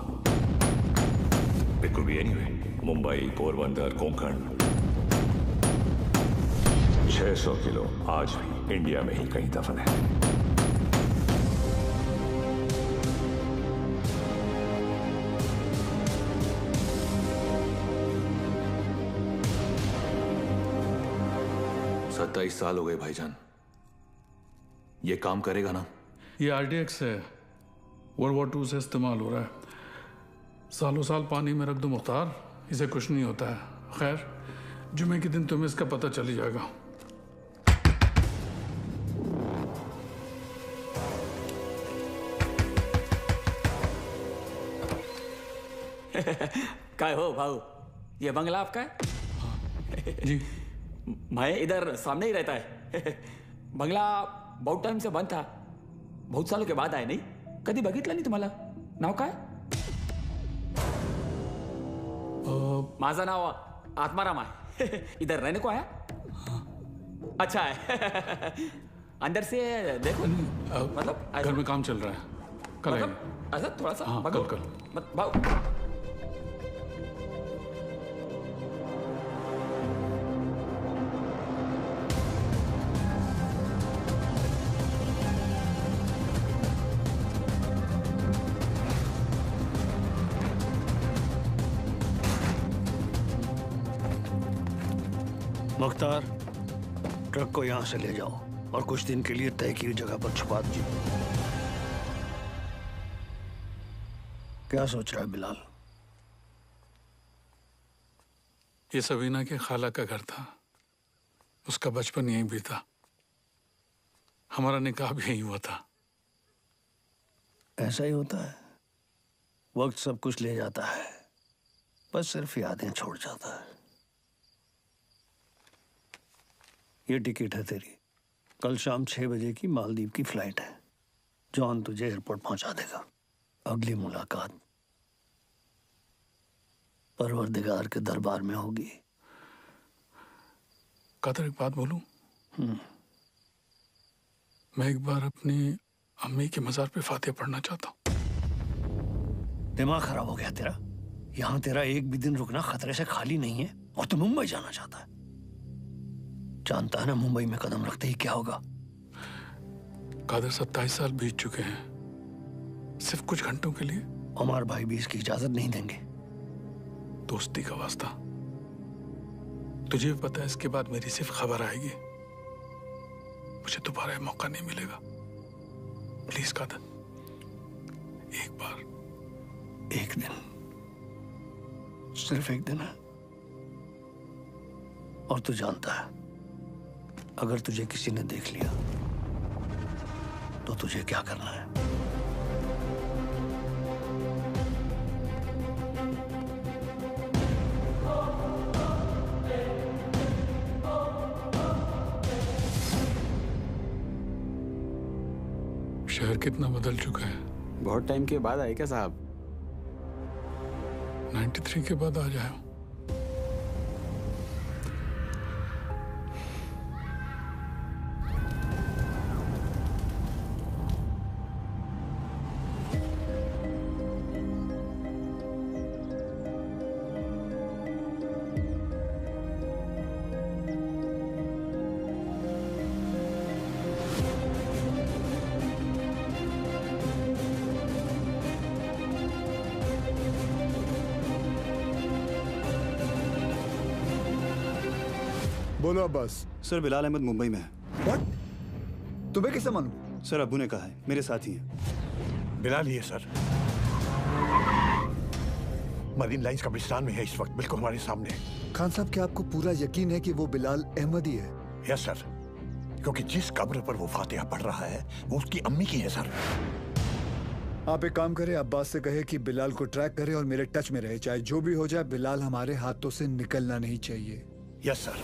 It could be anywhere. Mumbai, Porbandar, Konkan. 600 kilo आज भी इंडिया में ही कहीं दफन है। सत्ताईस साल हो गए भाईजान। ये काम करेगा ना? ये RDX है, वर्ल्ड वॉर 2 से इस्तेमाल हो रहा है। सालों साल पानी में रख दो मुख्तार, इसे कुछ नहीं होता है। खैर, जुमे के दिन तुम्हें इसका पता चल ही जाएगा। काय हो भाऊ, ये बंगला आपका है? जी। मैं इधर सामने ही रहता है। बंगला बहुत टाइम से बंद था, बहुत सालों के बाद आए। नहीं कधी बघितलं नाही तुम्हाला? नाव काय? माझं नाव आत्माराम आहे। इधर रहने को आया? अच्छा है। अंदर से देखो। मतलब घर में काम चल रहा है, कल आएंगे। मतलब ऐसा थोड़ा सा। हाँ, कल। भाऊ मुख्तार, ट्रक को यहां से ले जाओ और कुछ दिन के लिए तय की जगह पर छुपा दीजिए। क्या सोच रहा है बिलाल? ये सबीना के खाला का घर था, उसका बचपन यहीं बीता, हमारा निकाह भी यहीं हुआ था। ऐसा ही होता है, वक्त सब कुछ ले जाता है, बस सिर्फ यादें छोड़ जाता है। ये टिकट है तेरी, कल शाम 6 बजे की मालदीव की फ्लाइट है। जॉन तुझे एयरपोर्ट पहुंचा देगा। अगली मुलाकात परवरदिगार के दरबार में होगी। कादर, एक बात बोलूं? मैं एक बार अपनी अम्मी के मजार पे फातिहा पढ़ना चाहता हूँ। दिमाग खराब हो गया तेरा? यहाँ तेरा एक भी दिन रुकना खतरे से खाली नहीं है और तू मुंबई जाना चाहता है। जानता है ना मुंबई में कदम रखते ही क्या होगा? कादर, 27 साल बीत चुके हैं, सिर्फ कुछ घंटों के लिए। उमर भाई भी इसकी इजाजत नहीं देंगे। दोस्ती का वास्ता, तुझे भी पता है इसके बाद मेरी सिर्फ खबर आएगी, मुझे दोबारा मौका नहीं मिलेगा। प्लीज कादर, एक बार, एक दिन, सिर्फ एक दिन है। और तू जानता है, अगर तुझे किसी ने देख लिया तो तुझे क्या करना है? शहर कितना बदल चुका है। बहुत टाइम के बाद आए क्या साहब? 93 के बाद आ जाए। बोलो अब्बास। सर, बिलाल अहमद मुंबई में है। What? तुम्हें कैसे मालूम? सर, अब्बू ने कहा है, मेरे साथ ही हैं। बिलाल ही है सर, मरीन लाइंस कब्रिस्तान में है इस वक्त, बिल्कुल हमारे सामने। खान साहब, क्या आपको पूरा यकीन है कि वो बिलाल अहमद ही है? यस सर, क्योंकि जिस कब्र पर वो फातिहा पढ़ रहा है वो उसकी अम्मी की है सर। आप एक काम करें, अब्बास से कहे कि बिलाल को ट्रैक करे और मेरे टच में रहे। चाहे जो भी हो जाए, बिलाल हमारे हाथों से निकलना नहीं चाहिए। Yes sir.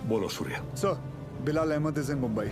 बोलो Surya. Sir, Bilal Ahmed is in Mumbai.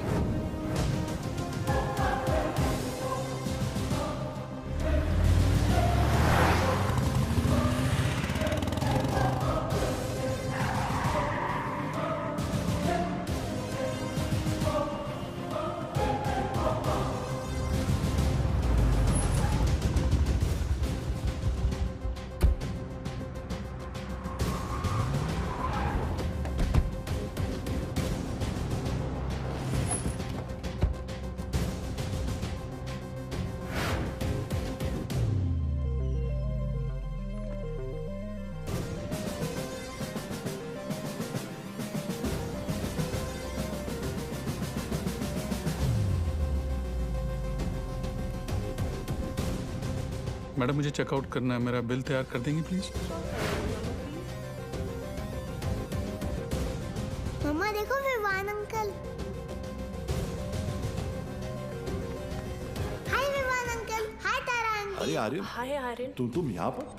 Madam मुझे चेकआउट करना है, मेरा बिल तैयार कर देंगी प्लीज? मम्मा देखो विवान अंकल। हाय विवान अंकल। हाय तारा आंटी। अरे आर्यन, हाय आर्यन। तुम यहाँ पर?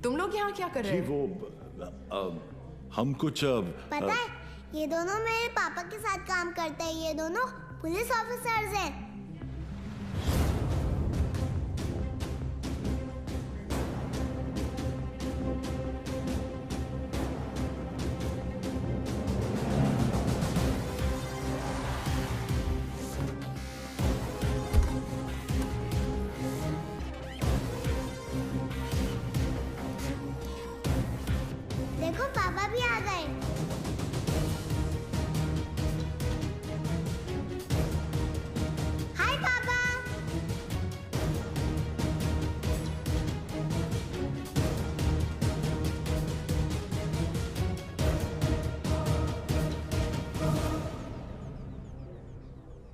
तुम लोग यहाँ क्या कर रहे जी हो? वो हम कुछ पता है ये दोनों मेरे पापा के साथ काम करते हैं। ये दोनों पुलिस ऑफिसर्स हैं। देखो पापा भी आ गए। हाय पापा।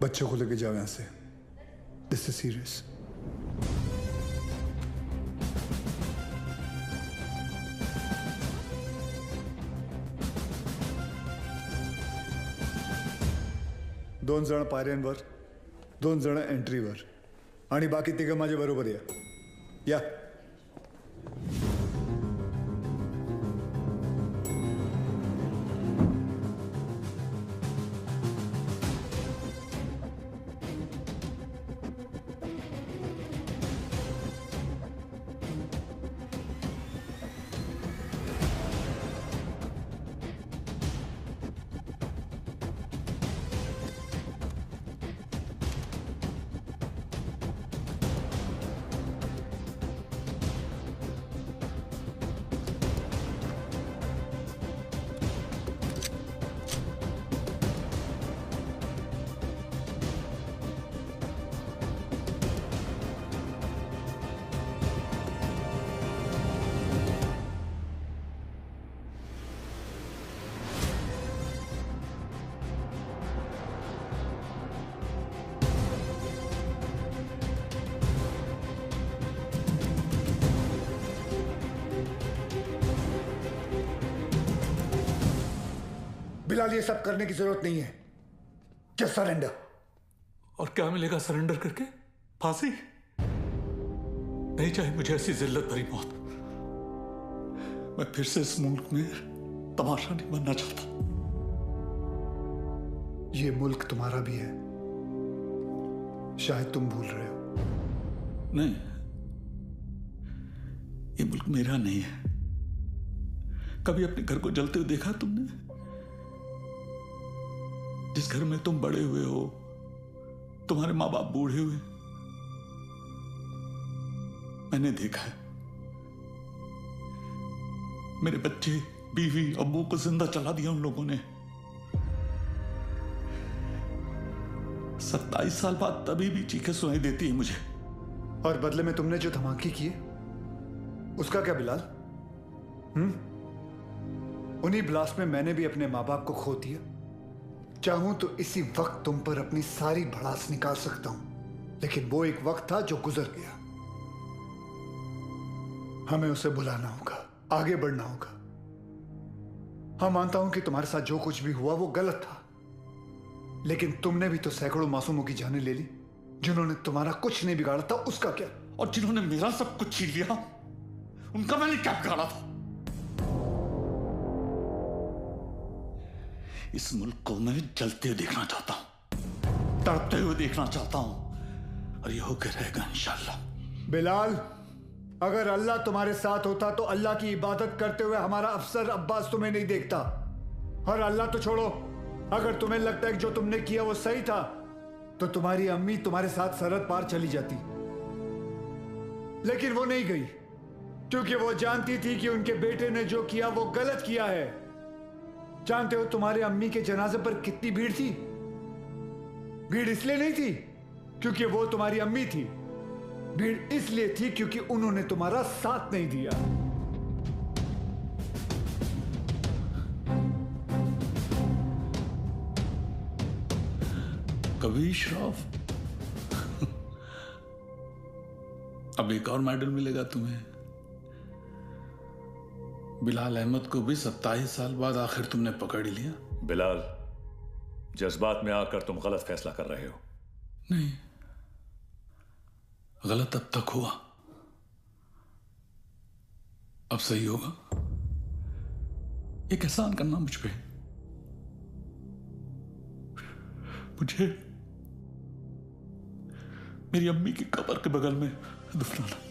बच्चों को लेके जाओ यहाँ से। This is serious. दोन जण पायऱ्यांवर, दोन जण एंट्रीवर आणि बाकी तिघं माझ्या बरोबर या। बिलाल ये सब करने की जरूरत नहीं है। Just surrender. और क्या मिलेगा सरेंडर करके? फांसी? नहीं चाहिए मुझे ऐसी जिल्लत भरी मौत। मैं फिर से इस मुल्क में तमाशा नहीं बनना चाहता। ये मुल्क तुम्हारा भी है, शायद तुम भूल रहे हो। नहीं, ये मुल्क मेरा नहीं है। कभी अपने घर को जलते हुए देखा तुमने? जिस घर में तुम बड़े हुए हो, तुम्हारे माँ बाप बूढ़े हुए, मैंने देखा है। मेरे बच्चे, बीवी, अब्बू को जिंदा चला दिया उन लोगों ने। 27 साल बाद तभी भी चीखें सुनाई देती है मुझे। और बदले में तुमने जो धमाके किए उसका क्या बिलाल? उन्हीं ब्लास्ट में मैंने भी अपने माँ बाप को खो दिया। चाहूं तो इसी वक्त तुम पर अपनी सारी भड़ास निकाल सकता हूं, लेकिन वो एक वक्त था जो गुजर गया। हमें उसे भुलाना होगा, आगे बढ़ना होगा। हाँ, मानता हूं कि तुम्हारे साथ जो कुछ भी हुआ वो गलत था, लेकिन तुमने भी तो सैकड़ों मासूमों की जानें ले ली। जिन्होंने तुम्हारा कुछ नहीं बिगाड़ा था उसका क्या? और जिन्होंने मेरा सब कुछ छीन लिया, उनका मैंने क्या बिगाड़ा था? इस मुल्क को मैं जलते हुए देखना चाहता हूं, तड़पते हुए देखना चाहता हूं, और ये होकर रहेगा इंशाल्लाह। बिलाल, अगर अल्लाह तुम्हारे साथ होता तो अल्लाह की इबादत करते हुए हमारा अफसर अब्बास तुम्हें नहीं देखता। और अल्लाह तो छोड़ो, अगर तुम्हें लगता है कि जो तुमने किया वो सही था, तो तुम्हारी अम्मी तुम्हारे साथ सरहद पार चली जाती। लेकिन वो नहीं गई, क्योंकि वो जानती थी कि उनके बेटे ने जो किया वो गलत किया है। जानते हो तुम्हारे अम्मी के जनाजे पर कितनी भीड़ थी? भीड़ इसलिए नहीं थी क्योंकि वो तुम्हारी अम्मी थी, भीड़ इसलिए थी क्योंकि उन्होंने तुम्हारा साथ नहीं दिया। कभी श्राफ अब एक और मेडल मिलेगा तुम्हें। बिलाल अहमद को भी 27 साल बाद आखिर तुमने पकड़ लिया। बिलाल, जज्बात में आकर तुम गलत फैसला कर रहे हो। नहीं, गलत अब तक हुआ, अब सही होगा। एक एहसान करना मुझ पे, मुझे मेरी अम्मी की कब्र के बगल में दफनाना।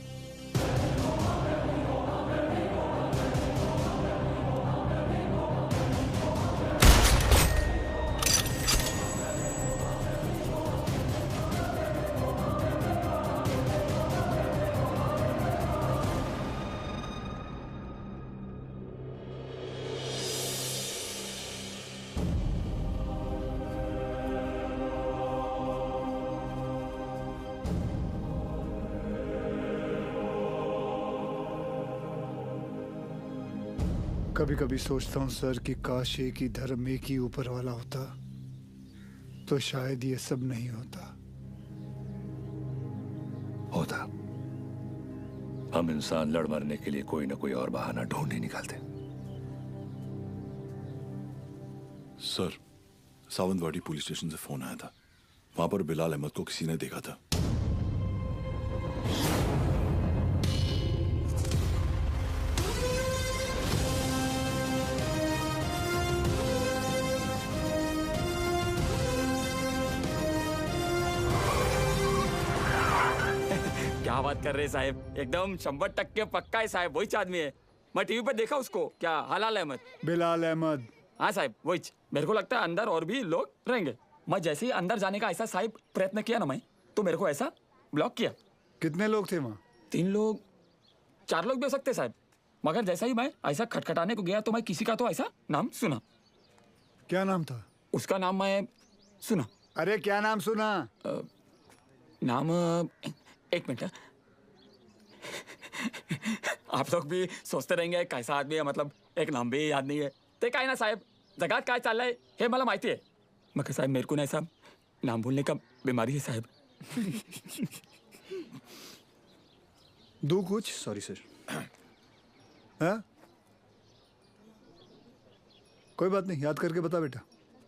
कभी कभी सोचता हूँ सर कि काश एक ही धर्म, एक ही ऊपर वाला होता तो शायद ये सब नहीं होता। हम इंसान लड़ मरने के लिए कोई ना कोई और बहाना ढूंढ ही निकालते। सर, सावंतवाड़ी पुलिस स्टेशन से फोन आया था। वहां पर बिलाल अहमद को किसी ने देखा था। क्या बात कर रहे साहब, एकदम 100% पक्का है साहब, वही आदमी है। मैं टीवी पर देखा उसको। क्या हलाल अहमद? बिलाल अहमद। हाँ साहब, वही। मेरे को लगता है अंदर और भी लोग रहेंगे। मैं जैसे ही अंदर जाने का ऐसा साहब प्रयत्न किया ना मैं, तो मेरे को ऐसा ब्लॉक किया। कितने लोग थे वहाँ? 3 लोग, 4 लोग भी हो सकते साहब। मगर जैसा ही मैं ऐसा खटखटाने को गया तो मैं किसी का तो ऐसा नाम सुना। क्या नाम था उसका? नाम मैं सुना। अरे क्या नाम सुना? नाम, एक मिनट। आप लोग भी सोचते रहेंगे कैसा आदमी है, मतलब एक नाम भी याद नहीं है। ते काय ना साहब, जगात काय चाललंय हे मला माहिती है। मगर साहब मेरे को ना ऐसा नाम भूलने का बीमारी है साहब। दो कुछ। Sorry sir. हाँ, कोई बात नहीं, याद करके बता बेटा।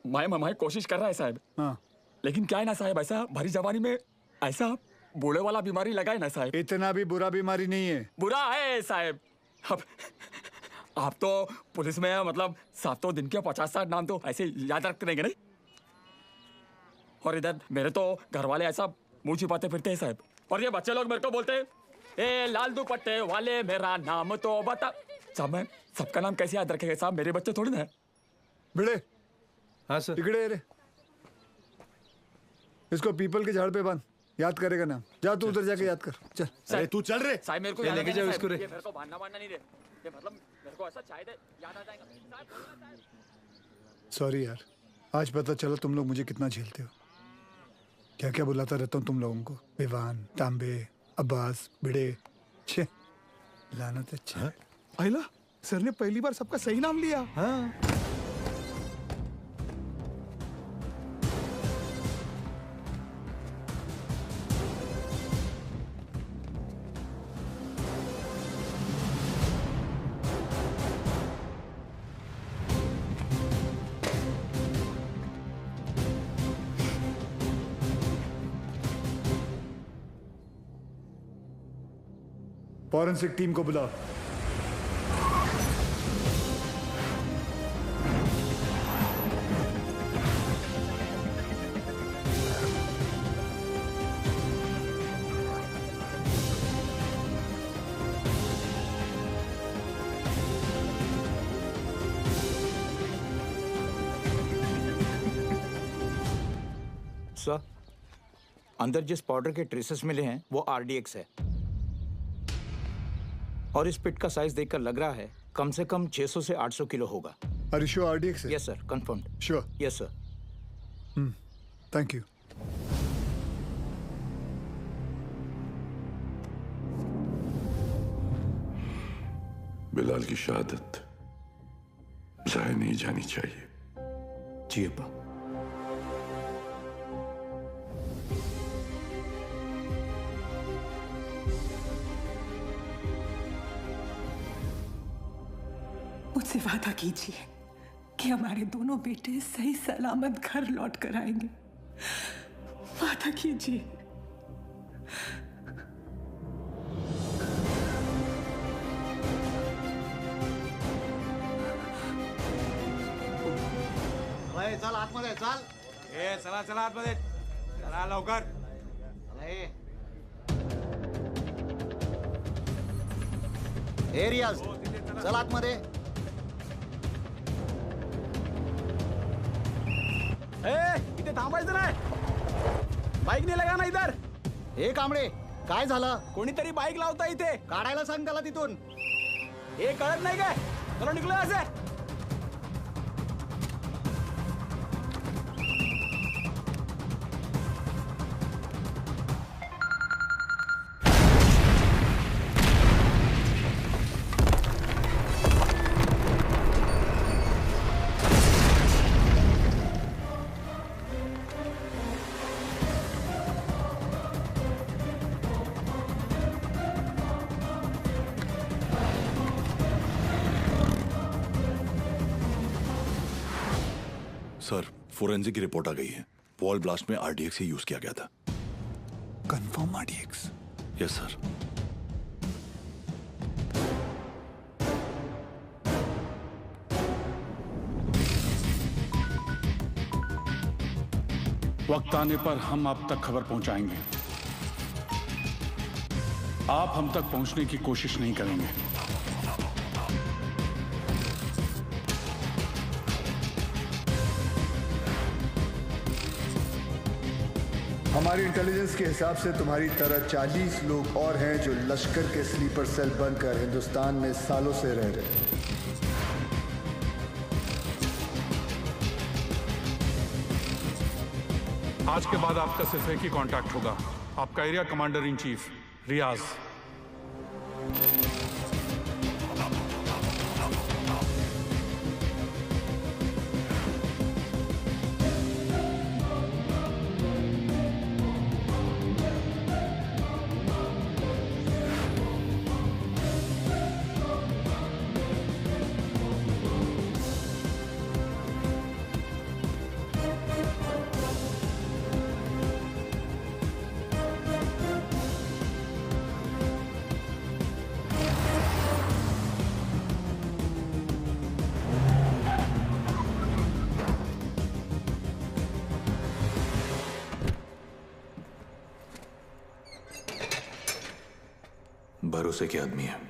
मैं कोशिश कर रहा है साहब। हाँ, लेकिन क्या है ना साहब, ऐसा भरी जवानी में ऐसा बूढ़े वाला बीमारी लगा है ना साहब। इतना भी बुरा बीमारी नहीं है। बुरा है साहब। अब आप तो पुलिस में मतलब 7 दिन के 50-60 नाम तो ऐसे याद रखते रहेंगे नहीं। और इधर मेरे तो घर वाले ऐसा मुंह छिपाते फिरते हैं साहब। और ये बच्चे लोग मेरे को बोलते हैं, ए लाल दुपट्टे वाले मेरा नाम तो बता। साहब मैं सबका नाम कैसे याद रखेगा साहब, मेरे बच्चे थोड़ी ना है। भिड़े। हाँ सर। टिकड़े रे, इसको पीपल के झाड़ पे बांध, याद करेगा नाम। जा तू उधर जाके याद कर। चल। अरे तू चल रे। साहब मेरे को लेके जाओ इसको रे। ये मेरे को बांधना नहीं दे। ये मतलब मेरे को ऐसा शायद याद आ जाएगा। सॉरी यार, आज पता चला तुम लोग मुझे कितना झेलते हो। क्या क्या बुलाता रहता हूँ तुम लोगों को, विवान, तांबे, अब्बास, भिड़े। छे लानत है। छे आइला, सर ने पहली बार सबका सही नाम लिया। हाँ। फॉरेंसिक टीम को बुलाओ। सर, अंदर जिस पाउडर के ट्रेसेस मिले हैं वो आरडीएक्स है, और इस पिट का साइज देखकर लग रहा है कम से कम 600 से 800 किलो होगा। Are you sure RDX है? Yes sir, confirmed. Sure. Yes sir. Thank you. Bilal की शहादत जाया नहीं जानी चाहिए। जी अब्बा। मुझसे वादा कीजिए कि हमारे दोनों बेटे सही सलामत घर लौट कर आएंगे। वादा कीजिए। चल आतमध्ये चल। चला चला आतमध्ये चला लवकर। रियाज चल आतमध्ये। इथे थांबायचं नाही। बाईक नाही लगा ना इधर। हे कांबळे काय झालं? कोणीतरी बाईक लावता इथे। काढायला सांग त्याला तिथून। हे कळत नाही काय? चलो निघलो असे। सर, फोरेंसिक की रिपोर्ट आ गई है। वॉल ब्लास्ट में आरडीएक्स ही यूज किया गया था। Confirm RDX? Yes sir. वक्त आने पर हम आप तक खबर पहुंचाएंगे। आप हम तक पहुंचने की कोशिश नहीं करेंगे। हमारी इंटेलिजेंस के हिसाब से तुम्हारी तरह 40 लोग और हैं जो लश्कर के स्लीपर सेल बनकर हिंदुस्तान में सालों से रह रहे हैं। आज के बाद आपका सिर्फ एक ही कांटेक्ट होगा, आपका एरिया कमांडर इन चीफ रियाज। भरोसे के आदमी है।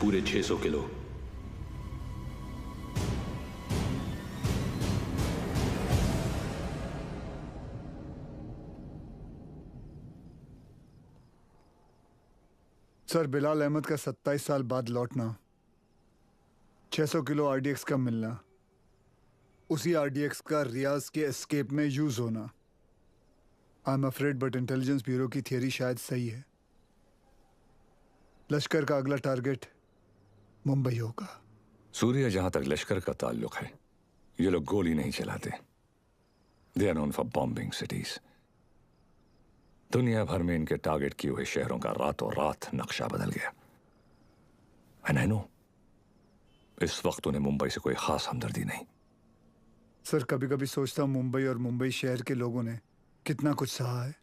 पूरे 600 किलो। सर, बिलाल अहमद का 27 साल बाद लौटना, 600 किलो आरडीएक्स का मिलना, उसी आरडीएक्स का रियाज के एस्केप में यूज होना। I am afraid but intelligence bureau की थियरी शायद सही है। लश्कर का अगला टारगेट मुंबई होगा। सूर्या, जहां तक लश्कर का ताल्लुक है, ये लोग गोली नहीं चलाते। They are known for bombing cities. दुनिया भर में इनके टारगेट किए हुए शहरों का रातों रात नक्शा बदल गया। एंड आई नो, इस वक्त उन्हें मुंबई से कोई खास हमदर्दी नहीं। सर, कभी कभी सोचता हूं मुंबई और मुंबई शहर के लोगों ने कितना कुछ सहा है।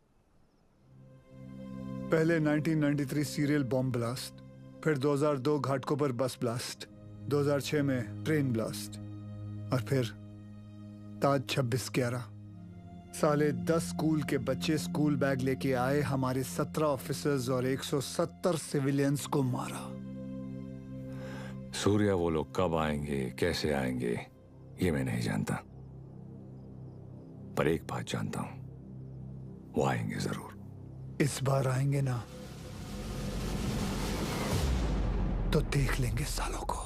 पहले 1993 सीरियल बॉम्ब ब्लास्ट, फिर 2002 घाटकोपर बस ब्लास्ट, 2006 में ट्रेन ब्लास्ट, और फिर ताज 26/11। साले 10 स्कूल के बच्चे स्कूल बैग लेके आए, हमारे 17 ऑफिसर्स और 170 सिविलियंस को मारा। सूर्या, वो लोग कब आएंगे, कैसे आएंगे, ये मैं नहीं जानता, पर एक बात जानता हूं, वो आएंगे जरूर। इस बार आएंगे ना? तो देख लेंगे सालों को।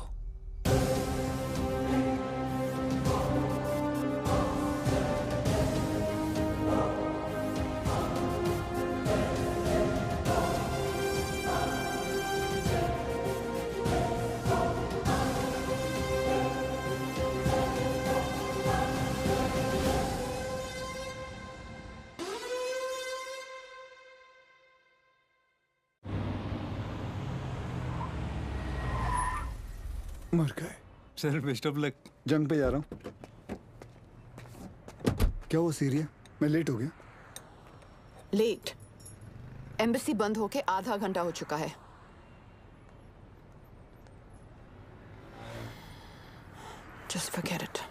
मर गए। Sir best of luck. जंग पे जा रहा हूँ। क्या वो सीरिया? मैं लेट हो गया। लेट? एम्बेसी बंद होके आधा घंटा हो चुका है। Just forget it.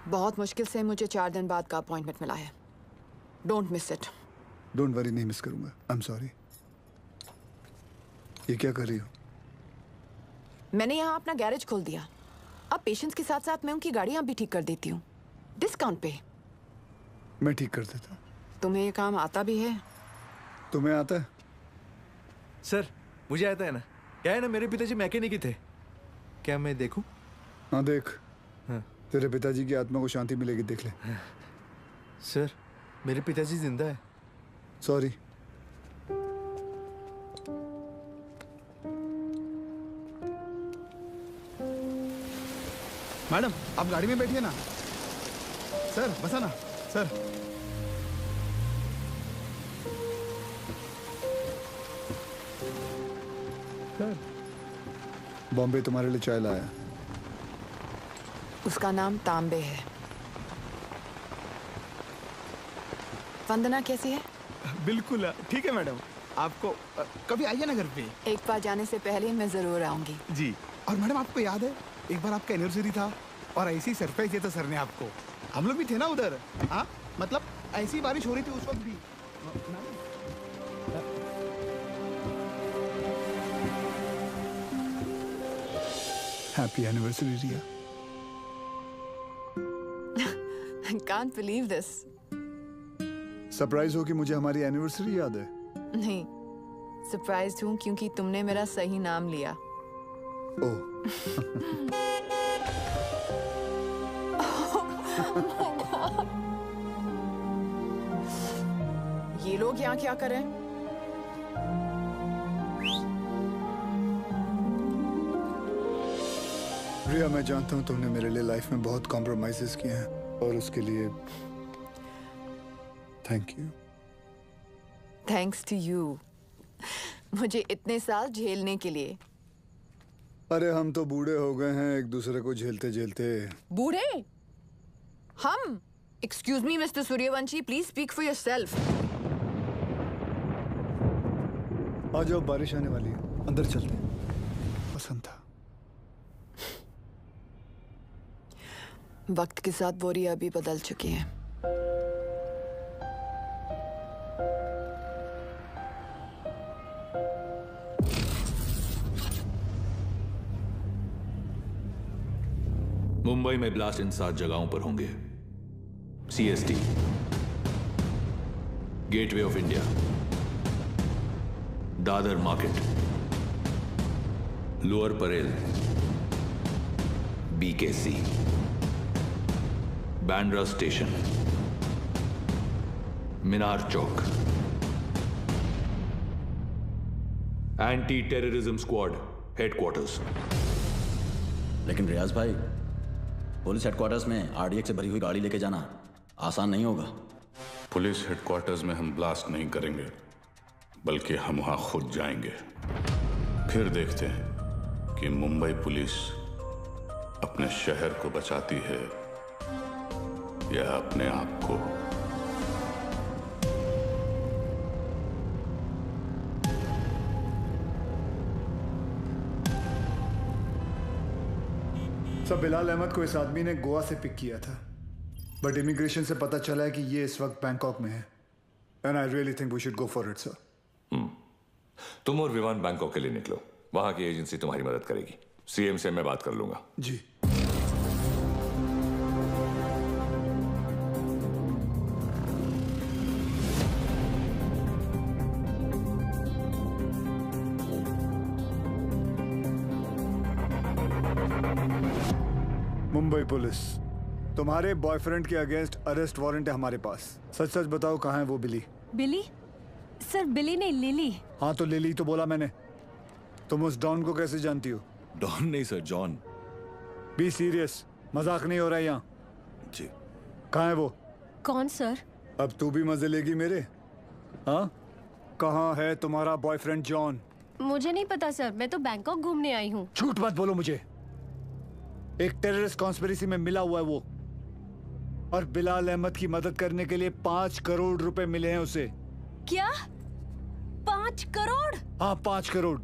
बहुत मुश्किल से मुझे 4 दिन बाद का अपॉइंटमेंट मिला है। Don't miss it. Don't worry, नहीं मिस करूंगा। I am sorry. ये क्या कर रही हो? मैंने यहाँ अपना गैरेज खोल दिया। अब पेशेंट्स के साथ साथ मैं उनकी गाड़ियाँ भी ठीक कर देती हूँ, डिस्काउंट पे। मैं ठीक कर देता हूँ। तुम्हें ये काम आता भी है? तुम्हें आता है? सर मुझे आता है ना। क्या है ना, मेरे पिताजी मैकेनिक ही थे। क्या मैं देखूं? हाँ देख। हाँ। तेरे पिताजी की आत्मा को शांति मिलेगी, देख ले। सर मेरे पिताजी जिंदा है। सॉरी। मैडम आप गाड़ी में बैठिए ना। सर बसा ना सर। सर बॉम्बे तुम्हारे लिए चाय लाया। उसका नाम तांबे है। वंदना कैसी है? बिल्कुल ठीक है मैडम। आपको कभी आइए ना घर पे। एक बार जाने से पहले मैं जरूर आऊंगी। जी। और मैडम आपको याद है एक बार आपका एनिवर्सरी था और ऐसी सरप्राइज दिया था सर ने आपको। हम लोग भी थे ना उधर। हाँ मतलब ऐसी बारिश हो रही थी उस वक्त भी। Happy anniversary Riya. I can't believe this. Surprise हो कि मुझे हमारी एनिवर्सरी याद है? नहीं, सरप्राइज्ड हूँ क्योंकि तुमने मेरा सही नाम लिया। ओह। ये लोग यहाँ क्या कर रहे हैं? रिया मैं जानता हूँ तुमने मेरे लिए लाइफ में बहुत कॉम्प्रोमाइजेस किए हैं और उसके लिए thank you. Thanks to you, मुझे इतने साल झेलने के लिए। अरे हम तो बूढ़े हो गए हैं एक दूसरे को झेलते झेलते। बूढ़े? हम? Excuse me mister Suryavanshi, please speak for yourself. आ जाओ, बारिश आने वाली है, अंदर चलते हैं। पसंद था। वक्त के साथ वो रिया भी बदल चुकी है। मुंबई में ब्लास्ट इन 7 जगहों पर होंगे। CST, gateway of India, Dadar market, lower Parel, BKC, Bandra station, Minar Chowk, anti terrorism squad headquarters. लेकिन रियाज भाई, पुलिस हेडक्वार्टर्स में RDX से भरी हुई गाड़ी लेके जाना आसान नहीं होगा। पुलिस हेडक्वार्टर्स में हम ब्लास्ट नहीं करेंगे, बल्कि हम वहां खुद जाएंगे। फिर देखते हैं कि मुंबई पुलिस अपने शहर को बचाती है या अपने आप को। सब बिलाल अहमद को इस आदमी ने गोवा से पिक किया था, बट इमिग्रेशन से पता चला है कि ये इस वक्त बैंकॉक में है। And I really think we should go for it sir. तुम और विमान बैंकॉक के लिए निकलो, वहां की एजेंसी तुम्हारी मदद करेगी। CM से मैं बात कर लूंगा। जी। मुंबई पुलिस, तुम्हारे बॉयफ्रेंड के अगेंस्ट अरेस्ट वारंट है हमारे पास। सच सच बताओ कहाँ है वो बिली? बिली? सर बिली नहीं, लिली। हाँ तो लिली तो बोला मैंने। तुम उस डॉन को कैसे जानती हो? डॉन नहीं सर, जॉन। बी सीरियस, मजाक नहीं हो रहा है यहाँ। जी। कहाँ है वो? कौन सर? अब तू भी मजे लेगी मेरे? हाँ, कहाँ है तुम्हारा बॉयफ्रेंड जॉन? मुझे नहीं पता सर, मैं तो बैंकॉक घूमने आई हूँ। झूठ मत बोलो मुझे। एक टेररिस्ट कॉन्स्पिरेसी में मिला हुआ है वो, और बिलाल अहमद की मदद करने के लिए 5 करोड़ रुपए मिले हैं उसे। क्या? 5 करोड़? हाँ 5 करोड़।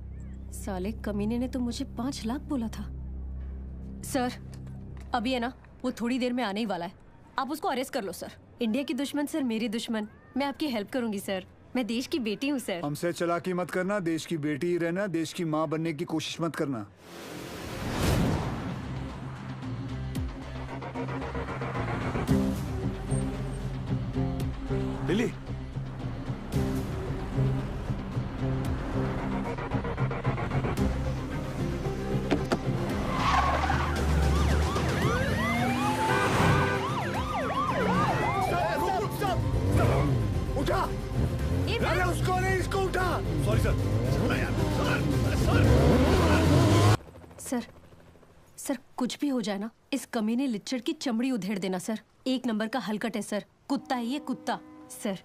साले कमीने ने तो मुझे 5 लाख बोला था। सर अभी है ना, वो थोड़ी देर में आने ही वाला है, आप उसको अरेस्ट कर लो सर। इंडिया की दुश्मन सर मेरी दुश्मन, मैं आपकी हेल्प करूंगी सर, मैं देश की बेटी हूँ सर। हमसे चालाकी मत करना, देश की बेटी ही रहना, देश की माँ बनने की कोशिश मत करना। लिली, उठा! अरे उसको नहीं, इसको उठा! Sorry sir. सर सर कुछ भी हो जाए ना, इस कमीने लिच्चड़ की चमड़ी उधेड़ देना सर। 1 नंबर का हलकट है सर, कुत्ता है ये कुत्ता। सर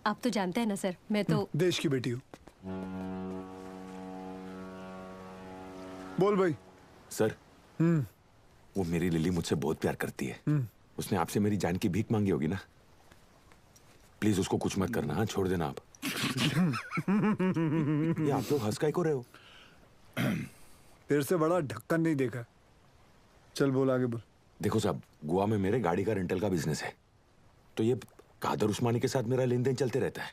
आप तो जानते हैं ना सर, मैं तो देश की बेटी हूँ। बोल भाई। सर वो मेरी लिली मुझसे बहुत प्यार करती है। उसने आपसे मेरी जान की भीख मांगी होगी ना? प्लीज उसको कुछ मत करना। हाँ छोड़ देना आप। ये आप लोग हंस काहे को रहे हो? तेरे से बड़ा ढक्कन नहीं देखा। चल बोल, आगे बोल। देखो साहब, गोवा में मेरे गाड़ी का रेंटल का बिजनेस है, तो ये कादर उस्मानी के साथ मेरा लेन देन चलते रहता है।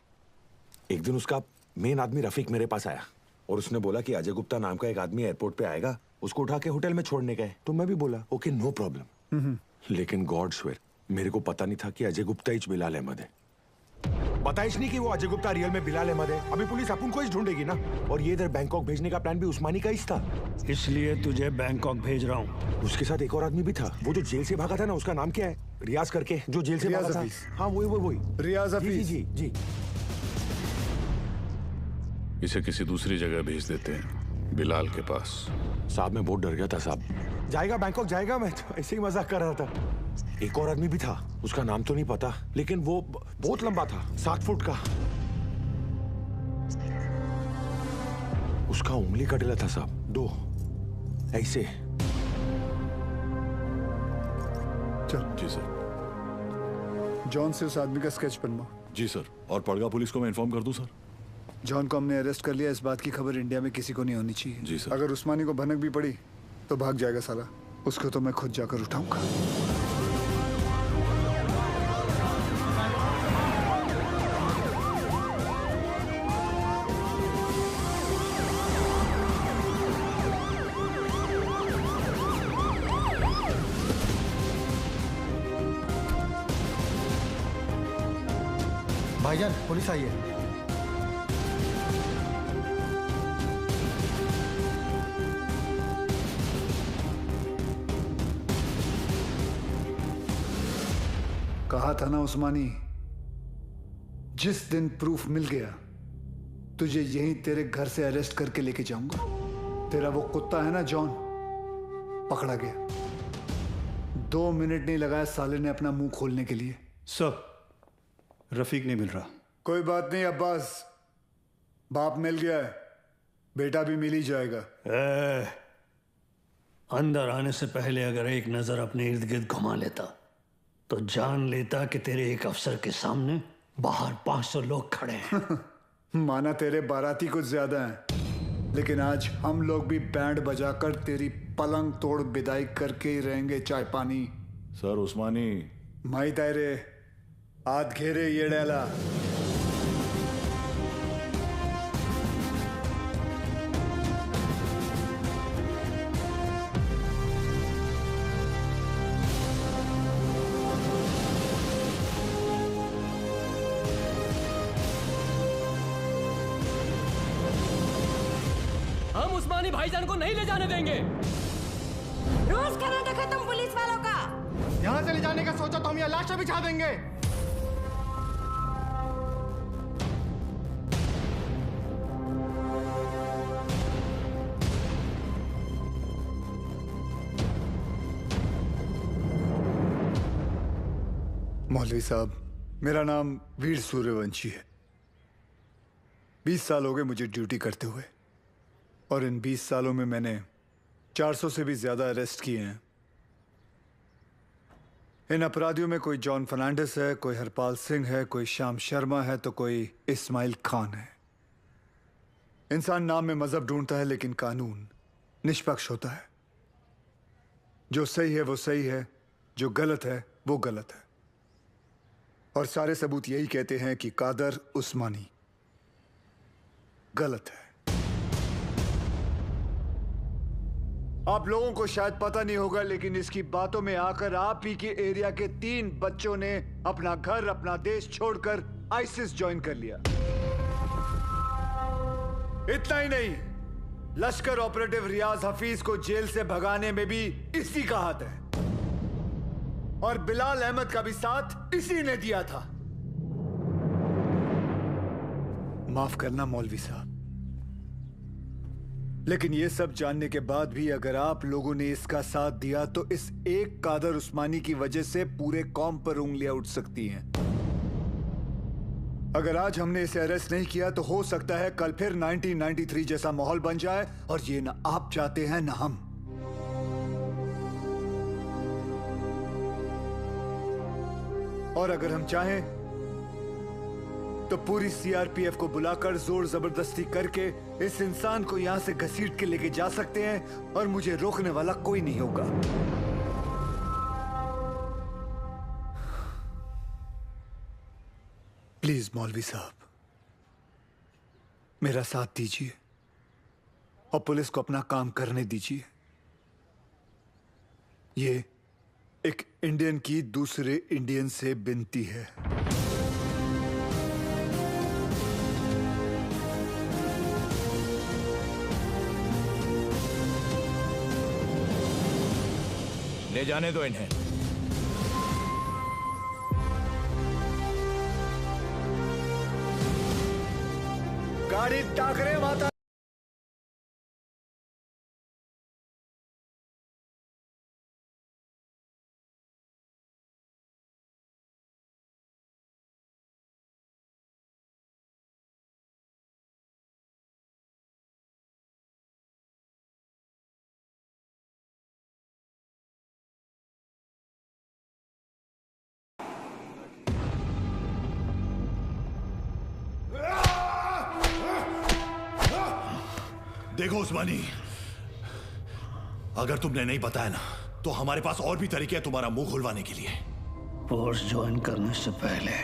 एक दिन उसका मेन आदमी रफीक मेरे पास आया और उसने बोला कि अजय गुप्ता नाम का एक आदमी एयरपोर्ट पे आएगा, उसको उठा के होटल में छोड़ने का है। तो मैं भी बोला ओके नो प्रॉब्लम। लेकिन गॉड स्वेयर मेरे को पता नहीं था कि अजय गुप्ता ही बिलाल अहमद है। बताइश नहीं कि वो अजय गुप्ता रियल में बिलाल अहमद है। अभी पुलिस अपन को ही ढूंढेगी ना, और ये इधर बैंकॉक भेजने का प्लान भी उस्मानी का ही था। इसलिए तुझे बैंकॉक भेज रहा हूँ। उसके साथ एक और आदमी भी था, वो जो जेल से भागा था ना, उसका नाम क्या है? रियाज करके, जो जेल से भागा था। हाँ वही रियाज हफीज। जी जी। इसे किसी दूसरी जगह भेज देते हैं, बिलाल के पास। साहब मैं बहुत डर गया था साहब। जाएगा बैंकॉक जाएगा, मैं तो ऐसे ही मजाक कर रहा था। एक और आदमी भी था, उसका नाम तो नहीं पता, लेकिन वो बहुत लंबा था, 7 फुट का। उसका उंगली कटेला था साहब, 2 ऐसे। चल। जी सर। जॉन से उस आदमी का स्केच बनवा। जी सर। और पड़गा पुलिस को मैं इन्फॉर्म कर दूं सर? जॉन को हमने अरेस्ट कर लिया, इस बात की खबर इंडिया में किसी को नहीं होनी चाहिए। जी सर। अगर उस्मानी को भनक भी पड़ी तो भाग जाएगा साला, उसको तो मैं खुद जाकर उठाऊंगा। भाईजान पुलिस आई है। कहा था ना उस्मानी, जिस दिन प्रूफ मिल गया तुझे यहीं तेरे घर से अरेस्ट करके लेके जाऊंगा। तेरा वो कुत्ता है ना जॉन, पकड़ा गया। 2 मिनट नहीं लगाया साले ने अपना मुंह खोलने के लिए। सर रफीक नहीं मिल रहा। कोई बात नहीं अब्बास, बाप मिल गया है, बेटा भी मिल ही जाएगा। अंदर आने से पहले अगर एक नजर अपने इर्द गिर्द घुमा लेता तो जान लेता कि तेरे एक अफसर के सामने बाहर 500 लोग खड़े हैं। माना तेरे बाराती कुछ ज्यादा हैं, लेकिन आज हम लोग भी बैंड बजाकर तेरी पलंग तोड़ विदाई करके ही रहेंगे। चाय पानी सर उस्मानी माई तायरे हाथ घेरे ये डेला। हम उस्मानी भाईजान को नहीं ले जाने देंगे। रोज करा देखा तुम पुलिस वालों का। यहाँ से ले जाने का सोचा तो हम यहाँ लाशें बिछा देंगे। मौलवी साहब, मेरा नाम वीर सूर्यवंशी है। 20 साल हो गए मुझे ड्यूटी करते हुए, और इन 20 सालों में मैंने 400 से भी ज्यादा अरेस्ट किए हैं। इन अपराधियों में कोई जॉन फर्नांडिस है, कोई हरपाल सिंह है, कोई श्याम शर्मा है, तो कोई इस्माइल खान है। इंसान नाम में मजहब ढूंढता है, लेकिन कानून निष्पक्ष होता है। जो सही है वो सही है, जो गलत है वो गलत है। और सारे सबूत यही कहते हैं कि कादर उस्मानी गलत है। आप लोगों को शायद पता नहीं होगा, लेकिन इसकी बातों में आकर आप ही के एरिया के 3 बच्चों ने अपना घर, अपना देश छोड़कर आईसिस ज्वाइन कर लिया। इतना ही नहीं, लश्कर ऑपरेटिव रियाज हफीज को जेल से भगाने में भी इसी का हाथ है, और बिलाल अहमद का भी साथ इसी ने दिया था। माफ करना मौलवी साहब, लेकिन यह सब जानने के बाद भी अगर आप लोगों ने इसका साथ दिया तो इस एक कादर उस्मानी की वजह से पूरे कौम पर उंगलियां उठ सकती हैं। अगर आज हमने इसे अरेस्ट नहीं किया तो हो सकता है कल फिर 1993 जैसा माहौल बन जाए, और ये ना आप चाहते हैं ना हम। और अगर हम चाहें तो पूरी सीआरपीएफ को बुलाकर जोर जबरदस्ती करके इस इंसान को यहां से घसीट के लेके जा सकते हैं, और मुझे रोकने वाला कोई नहीं होगा। प्लीज मौलवी साहब, मेरा साथ दीजिए और पुलिस को अपना काम करने दीजिए। ये एक इंडियन की दूसरे इंडियन से विनती है। ले जाने दो इन्हें। गाड़ी टाकरे माता। देखो उस्मानी, अगर तुमने नहीं बताया ना तो हमारे पास और भी तरीके हैं तुम्हारा मुंह खुलवाने के लिए। फोर्स ज्वाइन करने से पहले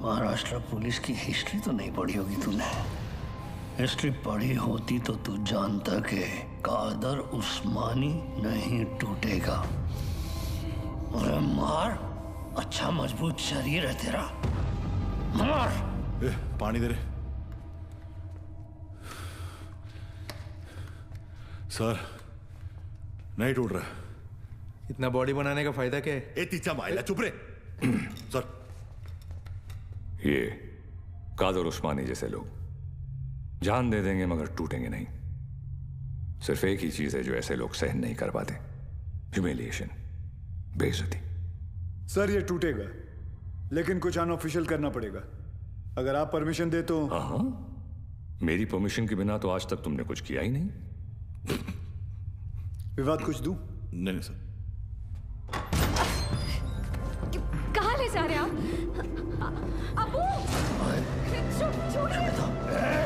महाराष्ट्र पुलिस की हिस्ट्री तो नहीं पढ़ी होगी तूने। हिस्ट्री पढ़ी होती तो तू जानता कि कादर उस्मानी नहीं टूटेगा। अरे मार, अच्छा मजबूत शरीर है तेरा, मार। पानी दे रहे सर, नहीं टूट रहा। इतना बॉडी बनाने का फायदा क्या है? ए तीचा माइला, चुप रे। सर, ये कादर उस्मानी जैसे लोग जान दे देंगे मगर टूटेंगे नहीं। सिर्फ एक ही चीज है जो ऐसे लोग सहन नहीं कर पाते, ह्यूमिलिएशन, बेइज्जती। सर ये टूटेगा, लेकिन कुछ अनऑफिशियल करना पड़ेगा। अगर आप परमिशन दे तो। हाँ, मेरी परमिशन के बिना तो आज तक तुमने कुछ किया ही नहीं। विवाद कुछ दूं? नहीं सर। कहाँ ले जा रहे हैं आप? अबू, छोड़िए।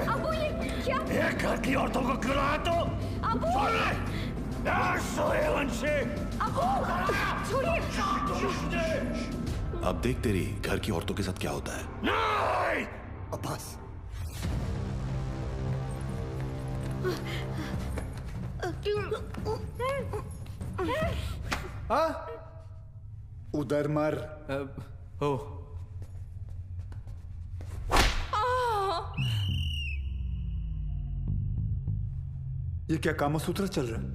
अबू ये क्या? ये घर की औरतों को क्यों लाया तू? अबू, सूर्यवंशी। अबू, छोड़िए। अब देख तेरी घर की औरतों के साथ क्या होता है। नहीं! अब्बास, उधर मर। हो ये क्या कामसूत्र चल रहा है?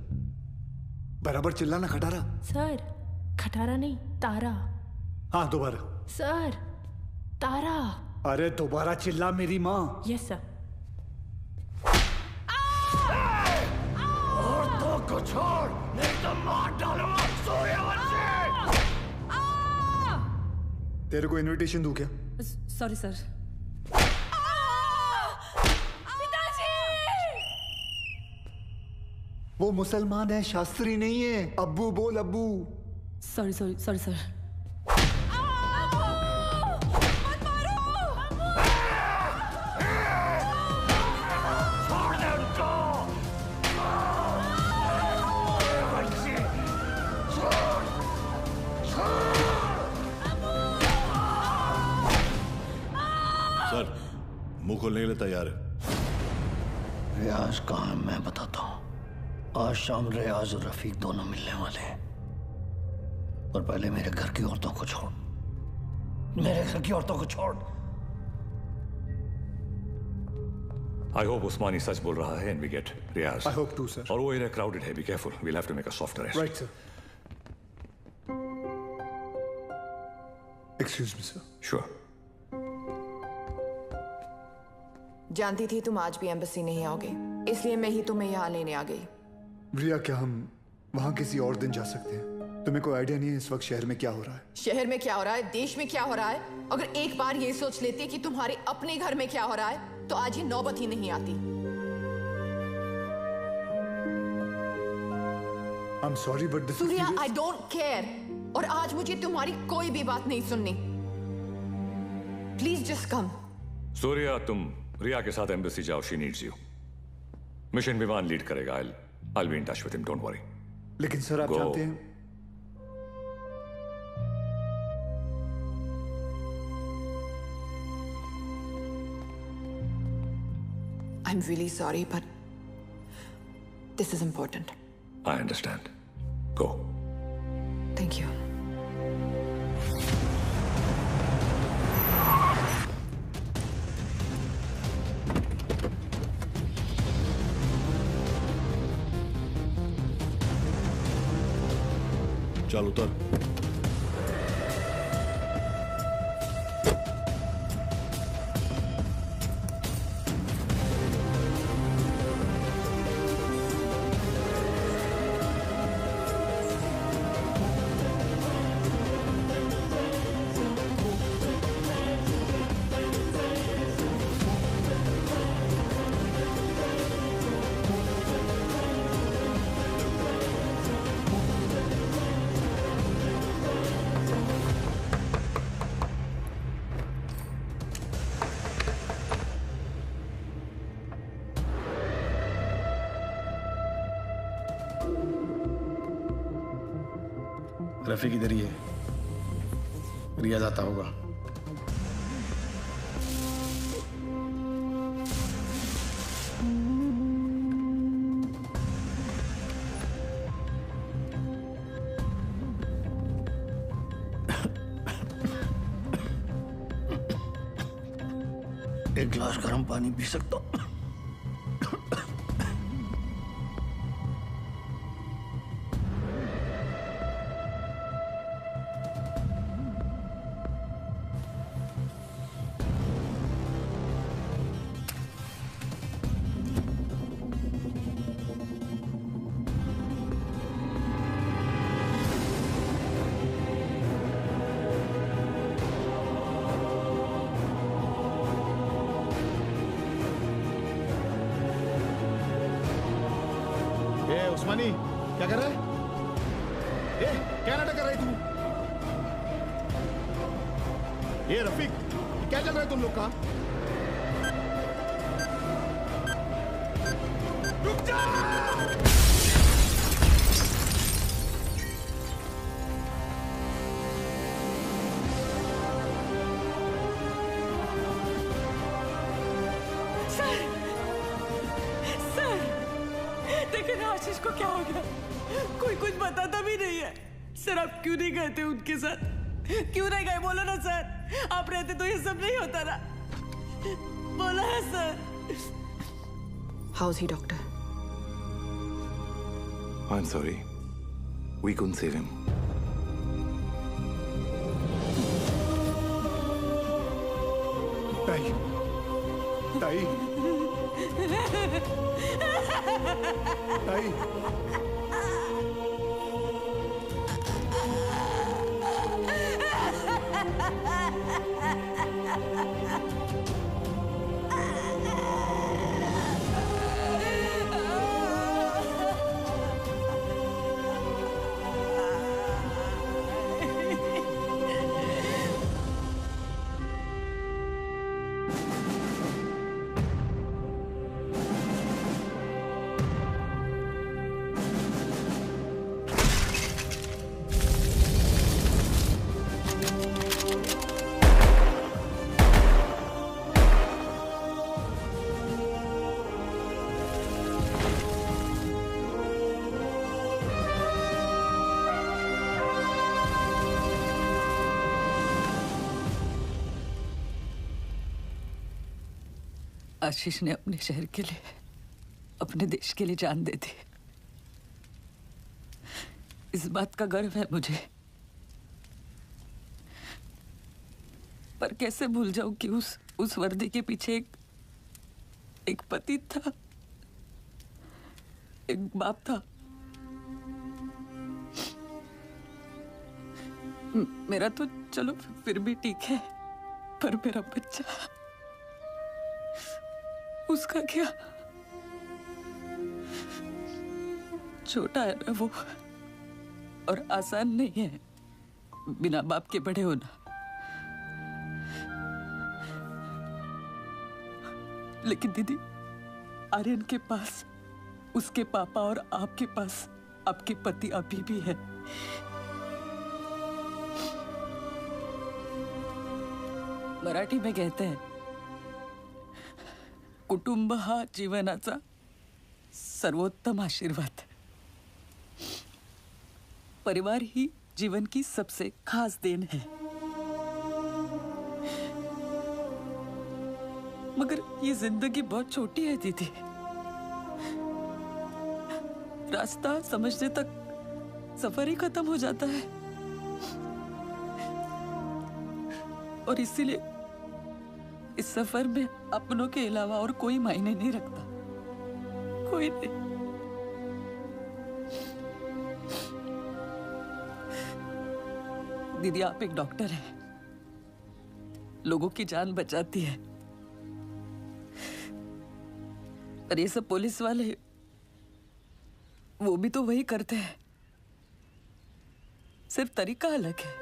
बराबर चिल्लाना खटारा। सर खटारा नहीं, तारा। हाँ दोबारा। सर तारा। अरे दोबारा चिल्ला मेरी माँ। Yes sir. औरतों को छोड़, नहीं तो मार डालूंगा सूर्यवंशी। तेरे को इनविटेशन दूं क्या? Sorry sir. वो मुसलमान है, शास्त्री नहीं है। अब्बू बोल अब्बू। Sorry sorry sorry sir. Sir, मुंह खोलने के लिए तैयार है। रियाज कहाँ है मैं बताता हूँ। आज शाम रियाज और रफीक दोनों मिलने वाले हैं। और पहले मेरे घर की औरतों को छोड़, मेरे घर की औरतों को छोड़। I hope उस्मानी सच बोल रहा है and we get Riyaz. I hope too, sir. और वो एरिया crowded है, be careful. We'll have to make a soft arrest. Right, sir. Excuse me, sir. Sure. जानती थी तुम आज भी एम्बेसी नहीं आओगे, इसलिए मैं ही तुम्हें यहाँ लेने आ गई। रिया, क्या हम वहाँ किसी और दिन जा सकते हैं? तुम्हें कोई आइडिया नहीं है इस वक्त शहर में क्या हो रहा है? शहर में क्या हो रहा है, देश में क्या हो रहा है? अगर एक बार ये सोच लेती कि तुम्हारे अपने घर में क्या हो रहा है, तो आज ये नौबत ही नहीं आती। I'm sorry, but this is Surya, serious. I don't care। और आज मुझे तुम्हारी कोई भी बात नहीं सुननी। Please just come। सूर्या, तुम रिया के साथ एम्बेसी जाओ, she needs you. मिशन विमान लीड करेगा। I'll be in touch with him, don't worry. लेकिन सर, आप Go. जानते हैं I'm really sorry, but this is important. I understand. Go. Thank you। चल उतर। रफीक इधर ही है, रियाज आता होगा। एक गिलास गर्म पानी पी सकता हूँ? उस्मानी, क्या कर रहा है? क्या नाटक कर रही तू? ये रफीक, क्या चल रहा है तुम लोग का? रुक जा! आशीष को क्या हो गया? कोई कुछ बताता भी नहीं है। सर, आप क्यों नहीं गए थे उनके साथ? क्यों नहीं गए? बोलो ना सर, आप रहते तो ये सब नहीं होता ना। बोलो ना sir. How's he, doctor? I'm sorry. We couldn't save him. ताई, ताई, ताई, आशीष ने अपने शहर के लिए, अपने देश के लिए जान दे दी। इस बात का गर्व है मुझे, पर कैसे भूल जाऊं कि उस वर्दी के पीछे एक पति था, एक बाप था। मेरा तो चलो फिर भी ठीक है, पर मेरा बच्चा, उसका क्या? छोटा है ना वो, और आसान नहीं है बिना बाप के बड़े होना। लेकिन दीदी, आर्यन के पास उसके पापा और आपके पास आपके पति अभी भी है। मराठी में कहते हैं, कुटुंब हा जीवनाचा सर्वोत्तम आशीर्वाद। परिवार ही जीवन की सबसे खास देन है। मगर ये जिंदगी बहुत छोटी है दीदी। रास्ता समझने तक सफर ही खत्म हो जाता है, और इसीलिए इस सफर में अपनों के अलावा और कोई मायने नहीं रखता, कोई नहीं। दीदी, आप एक डॉक्टर हैं, लोगों की जान बचाती है, और ये सब पुलिस वाले, वो भी तो वही करते हैं, सिर्फ तरीका अलग है।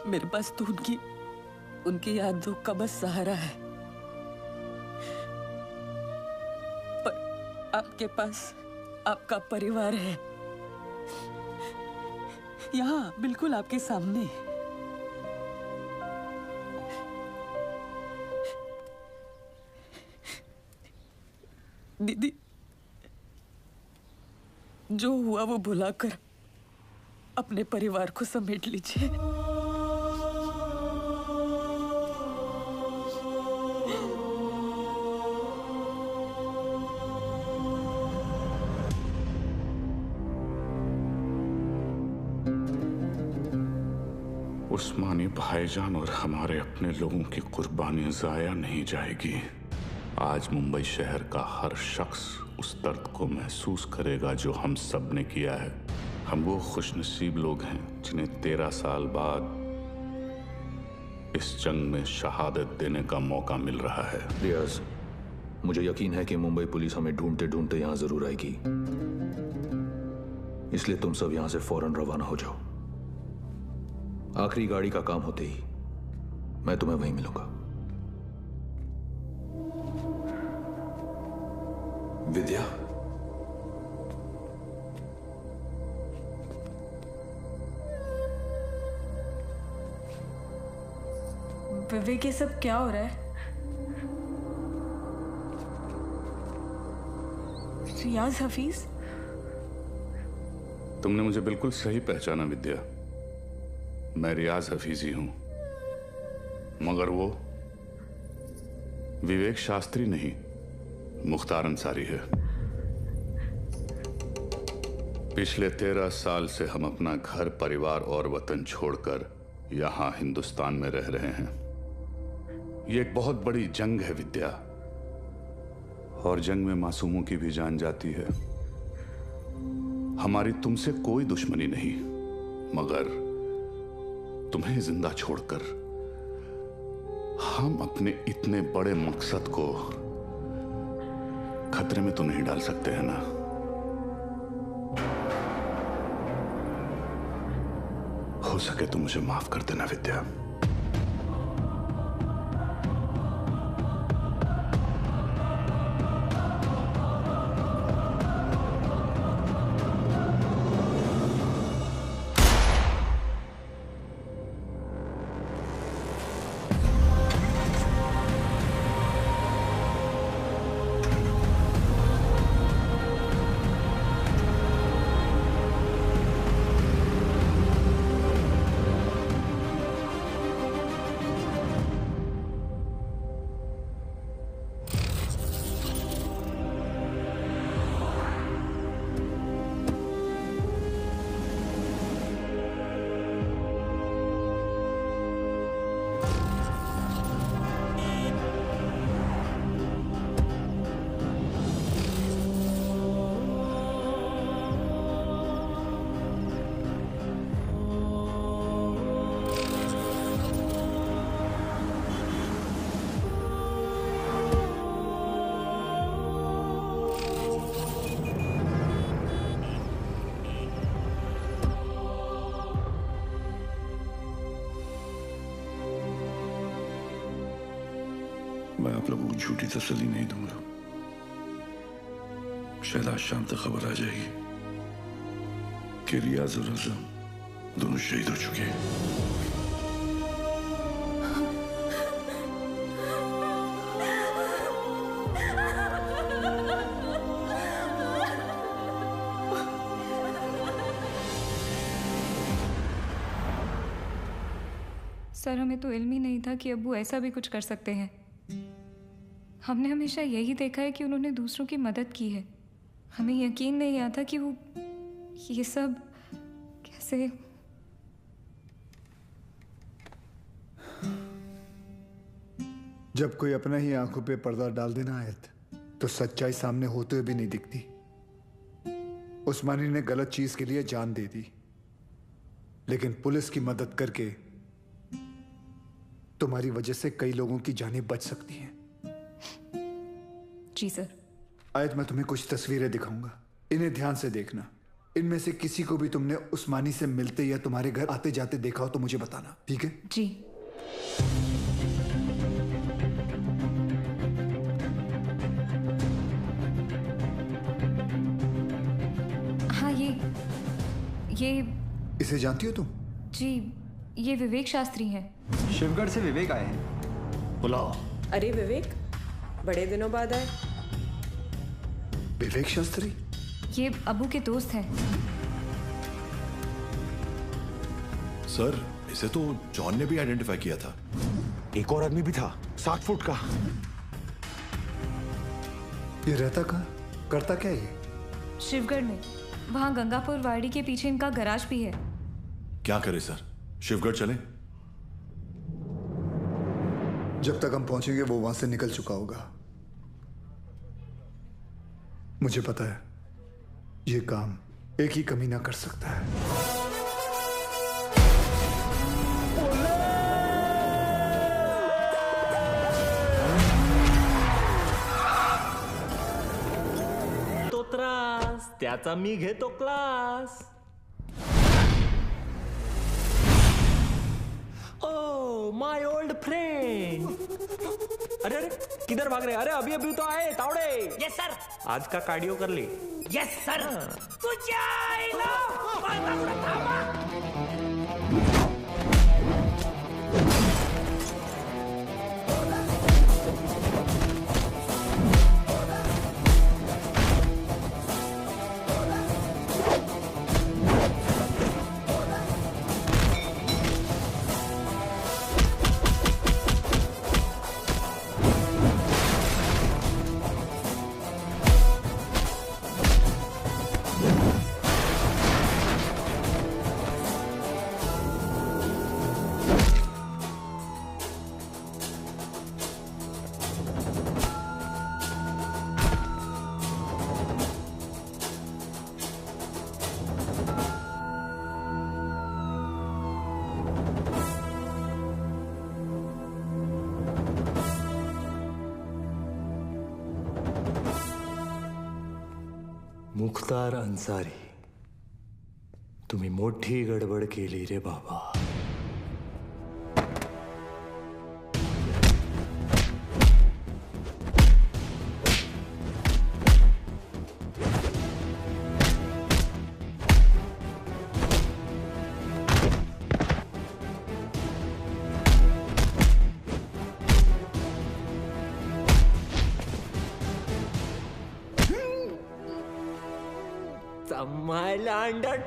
मेरे पास तो उनकी यादों का बस सहारा है, पर आपके पास आपका परिवार है, यहाँ बिल्कुल आपके सामने। दीदी, जो हुआ वो भुलाकर अपने परिवार को समेट लीजिए। उस्मानी भाईजान और हमारे अपने लोगों की कुर्बानी जाया नहीं जाएगी। आज मुंबई शहर का हर शख्स उस दर्द को महसूस करेगा जो हम सब ने किया है। हम वो खुशनसीब लोग हैं जिन्हें 13 साल बाद इस जंग में शहादत देने का मौका मिल रहा है। रियाज, मुझे यकीन है कि मुंबई पुलिस हमें ढूंढते ढूंढते यहां जरूर आएगी, इसलिए तुम सब यहां से फौरन रवाना हो जाओ। आखिरी गाड़ी का काम होते ही मैं तुम्हें वहीं मिलूंगा। विद्या, विवेक, ये सब क्या हो रहा है? रियाज हफीज? तुमने मुझे बिल्कुल सही पहचाना विद्या। मैं रियाज हफीज ही हूं, मगर वो विवेक शास्त्री नहीं, मुख्तार अंसारी है। पिछले 13 साल से हम अपना घर, परिवार और वतन छोड़कर यहां हिंदुस्तान में रह रहे हैं। ये एक बहुत बड़ी जंग है विद्या, और जंग में मासूमों की भी जान जाती है। हमारी तुमसे कोई दुश्मनी नहीं, मगर तुम्हें जिंदा छोड़कर हम अपने इतने बड़े मकसद को खतरे में तो नहीं डाल सकते हैं ना। हो सके तो मुझे माफ कर देना विद्या। मैं आप लोगों को झूठी तसल्ली नहीं दूंगा। शायद आज शाम तक खबर आ जाएगी कि रियाज और आजम दोनों शहीद हो चुके हैं। सर, हमें तो इल्म ही नहीं था कि अब्बू ऐसा भी कुछ कर सकते हैं। हमने हमेशा यही देखा है कि उन्होंने दूसरों की मदद की है। हमें यकीन नहीं आता कि वो ये सब कैसे। जब कोई अपना ही आंखों पे पर्दा डाल देना आयत, तो सच्चाई सामने होते हुए भी नहीं दिखती। उस्मानी ने गलत चीज के लिए जान दे दी, लेकिन पुलिस की मदद करके तुम्हारी वजह से कई लोगों की जानें बच सकती हैं। जी सर। आयत, मैं तुम्हें कुछ तस्वीरें दिखाऊंगा, इन्हें ध्यान से देखना। इनमें से किसी को भी तुमने उस्मानी से मिलते या तुम्हारे घर आते जाते देखा हो तो मुझे बताना, ठीक है? जी। हाँ, ये इसे जानती हो तुम? जी, ये विवेक शास्त्री हैं। शिवगढ़ से विवेक आए हैं। बुलाओ। अरे विवेक, बड़े दिनों बाद आए। विवेक शास्त्री? ये अबू के दोस्त हैं। सर, इसे तो जॉन ने भी आइडेंटिफाई किया था। एक और आदमी भी था, 7 फुट का। ये रहता कहाँ? करता क्या ये? शिवगढ़ में, वहाँ गंगापुर वाड़ी के पीछे इनका गराज भी है। क्या करे सर, शिवगढ़ चले? जब तक हम पहुंचेंगे वो वहां से निकल चुका होगा। मुझे पता है ये काम एक ही कमीना कर सकता है। तो त्रास त्याचा मी घेतो class. Oh my old friend. अरे अरे किधर भाग रहे? अरे अभी अभी तो आए तावड़े। Yes sir. आज का कार्डियो कर ले। Yes sir. तुझ्या आईला बाळा थांबा। मुख्तार अन्सारी, तुम्ही मोठी गडबड केली रे बाबा. संभाळला under.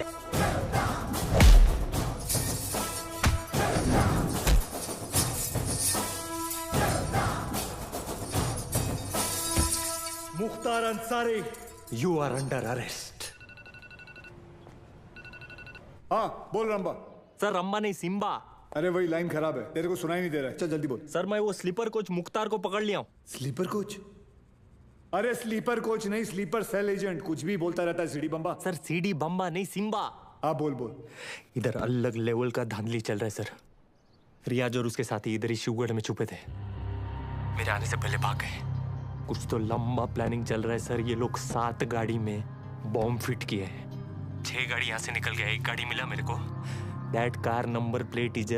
Mukhtar Ansari, you are under arrest. हाँ बोल रंबा. सर रंबा नहीं सिम्बा. अरे वही लाइन खराब है, तेरे को सुनाई नहीं दे रहा है. चल जल्दी बोल. सर मैं वो स्लीपर कोच मुख्तार को पकड़ लिया हूँ. Sleeper coach? अरे स्लीपर कोच नहीं, स्लीपर सेल एजेंट. कुछ भी बोलता रहता है सीडी बम्बा. सर सीडी बम्बा नहीं सिम्बा. हाँ बोल बोल. इधर अलग लेवल का धांधली चल रहा है सर. रियाज और उसके साथी इधर ही शिवगढ़ में छुपे थे. मेरे आने से पहले भाग गए. कुछ तो लंबा प्लानिंग चल रहा है सर. ये लोग 7 गाड़ी में बॉम्ब फिट किए हैं. 6 गाड़ी यहाँ से निकल गया. 1 गाड़ी मिला मेरे को. That car number plate is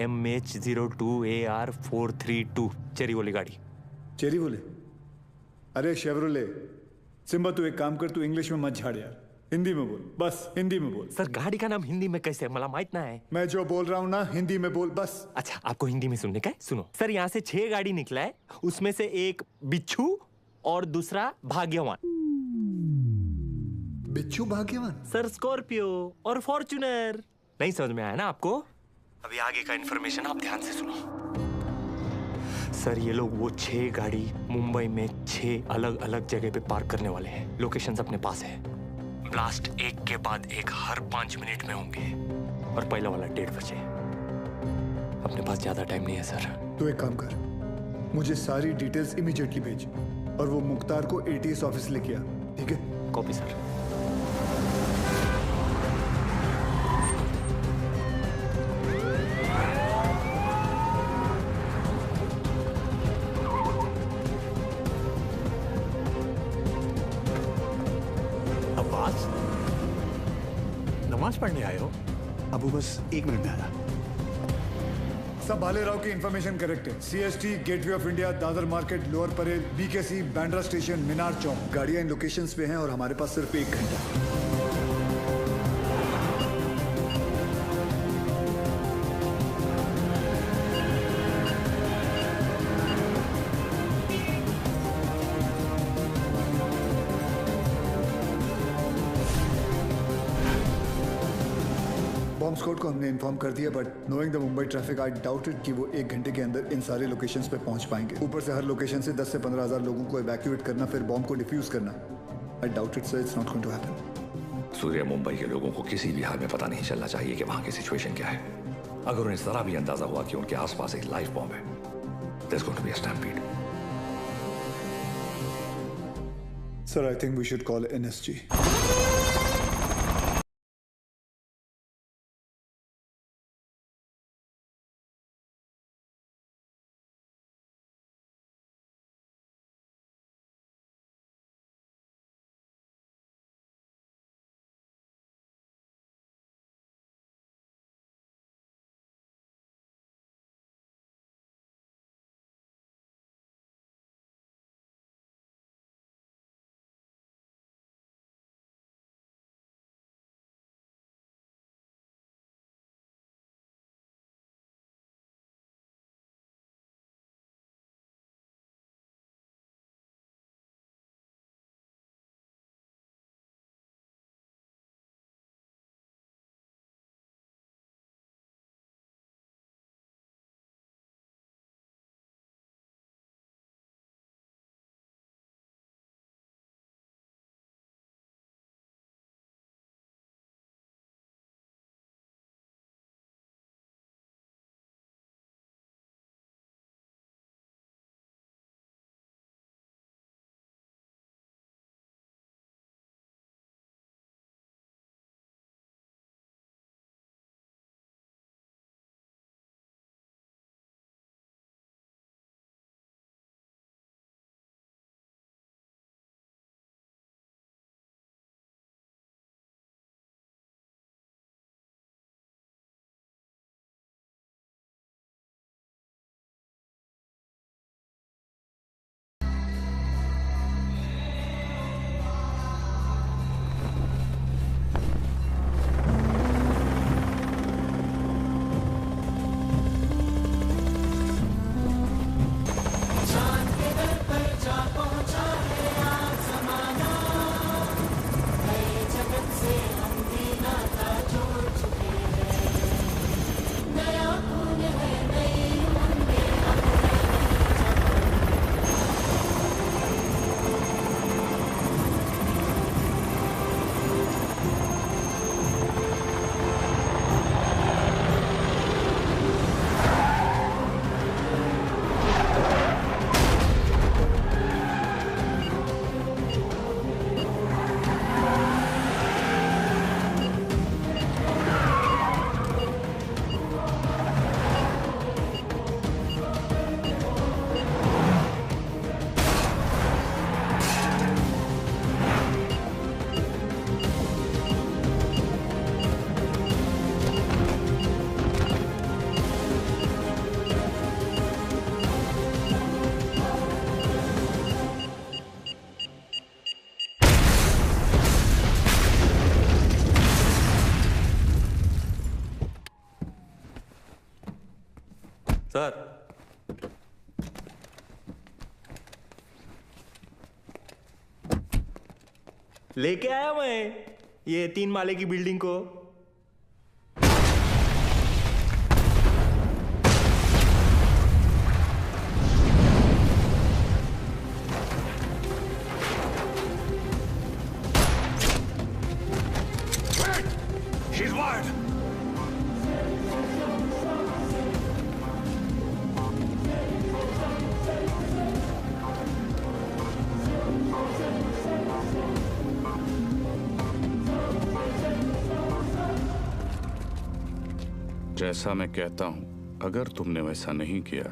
MH02AR432. Cherry वाली गाड़ी. चेरी बोले? अरे शेवरोले. सिम्बा तू एक काम कर, तू इंग्लिश में मत झाड़ यार. हिंदी में बोल, बस हिंदी में बोल. सर गाड़ी का नाम हिंदी में कैसे मला माहित ना है. मैं जो बोल रहा हूँ ना हिंदी में बोल बस. अच्छा आपको हिंदी में सुनने का है? सुनो सर. यहाँ से 6 गाड़ी निकला है. उसमें से एक बिच्छू और दूसरा भाग्यवान. बिच्छू भाग्यवान? सर स्कॉर्पियो और फॉर्च्यूनर. नहीं समझ में आया ना आपको? अभी आगे का इन्फॉर्मेशन आप ध्यान से सुनो. सर ये लोग वो 6 गाड़ी मुंबई में 6 अलग अलग जगह पे पार्क करने वाले हैं. लोकेशंस अपने पास है. ब्लास्ट एक के बाद एक हर 5 मिनट में होंगे. और पहला वाला 1:30 बजे. अपने पास ज्यादा टाइम नहीं है सर. तू एक काम कर, मुझे सारी डिटेल्स इमीडिएटली भेज और वो मुख्तार को ATS ऑफिस लेके आ. ठीक है? Copy sir. नमाज पढ़ने आए हो? अबू बस 1 मिनट में आया. सब भाले राव की इंफॉर्मेशन करेक्ट है. CST, gateway of India, Dadar market, lower Parel, BKC, Bandra station, Minar Chowk. गाड़ियां इन लोकेशंस पे हैं और हमारे पास सिर्फ 1 घंटा. बॉम्ब स्क्वाड को हमने इन्फॉर्म कर दिया, but knowing the Mumbai traffic I doubted कि वो 1 घंटे के अंदर इन सारे लोकेशंस पे पहुंच पाएंगे. ऊपर से हर लोकेशन से 10 से 15 हजार लोगों को इवैक्यूएट करना, फिर बॉम्ब को डिफ्यूज करना. I doubt it sir, it's not going to happen. Surya, Mumbai के लोगों को किसी भी हाल में पता नहीं चलना चाहिए कि वहां की सिचुएशन क्या है. अगर उन्हें जरा भी अंदाजा हुआ कि उनके आसपास एक लाइव बॉम्ब है, there's going to be a stampede. Sir, I think we should call NSG. Sir लेके आया मैं ये 3 माले की बिल्डिंग को। She's wired. जैसा मैं कहता हूं, अगर तुमने वैसा नहीं किया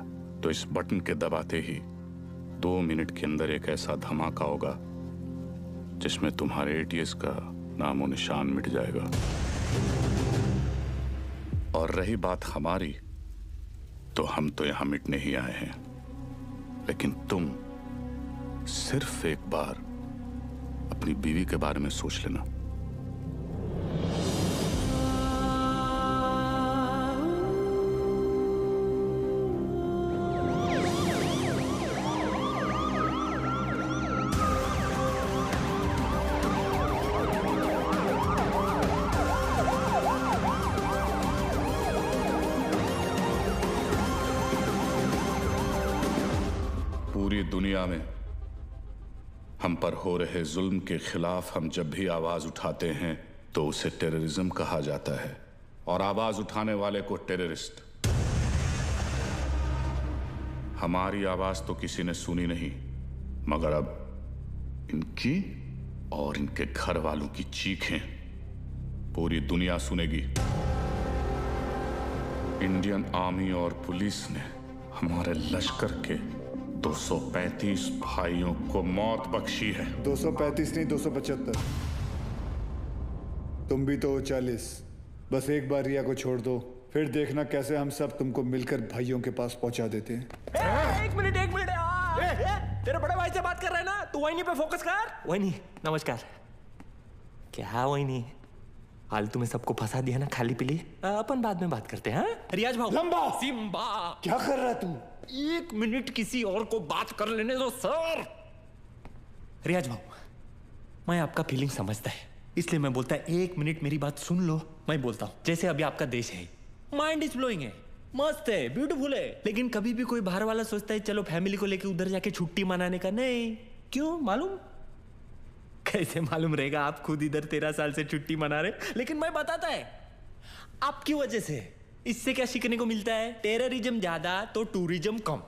तो इस बटन के दबाते ही 2 मिनट के अंदर एक ऐसा धमाका होगा जिसमें तुम्हारे एटीएस का नामो निशान मिट जाएगा। और रही बात हमारी, तो हम तो यहां मिटने ही आए हैं, लेकिन तुम सिर्फ एक बार अपनी बीवी के बारे में सोच लेना। पूरी दुनिया में हम पर हो रहे जुल्म के खिलाफ हम जब भी आवाज उठाते हैं तो उसे टेररिज्म कहा जाता है, और आवाज उठाने वाले को टेररिस्ट। हमारी आवाज तो किसी ने सुनी नहीं, मगर अब इनकी और इनके घर वालों की चीखें पूरी दुनिया सुनेगी। इंडियन आर्मी और पुलिस ने हमारे लश्कर के 235 भाइयों को मौत बख्शी है। 235 नहीं, 275। तुम भी तो 40। बस एक बार रिया को छोड़ दो, फिर देखना कैसे हम सब तुमको मिलकर भाइयों के पास पहुंचा देते हैं। एक मिनट तेरे बड़े भाई से बात कर रहे हैं ना, तू वही पे फोकस कर। वही नमस्कार। क्या वही नहीं, फालतू में सबको फंसा दिया ना, खाली पीली। अपन बाद में बात करते हैं। रियाज भाऊ। लंबा सिम्बा क्या कर रहा तू? 1 मिनट किसी और को बात कर लेने दो सर। रियाज भाऊ, मैं आपका फीलिंग समझता है, इसलिए मैं बोलता है 1 मिनट मेरी बात सुन लो। मैं बोलता हूँ जैसे अभी आपका देश है, माइंड इज ब्लोइंग है, मस्त है, ब्यूटीफुल है, लेकिन कभी भी कोई बाहर वाला सोचता है चलो फैमिली को लेके उधर जाके छुट्टी मनाने का। नहीं, क्यों मालूम? कैसे मालूम रहेगा? आप खुद इधर 13 साल से छुट्टी मना रहे, लेकिन मैं बताता है आपकी वजह से। इससे क्या सीखने को मिलता है? टेररिज्म ज्यादा तो टूरिज्म कम।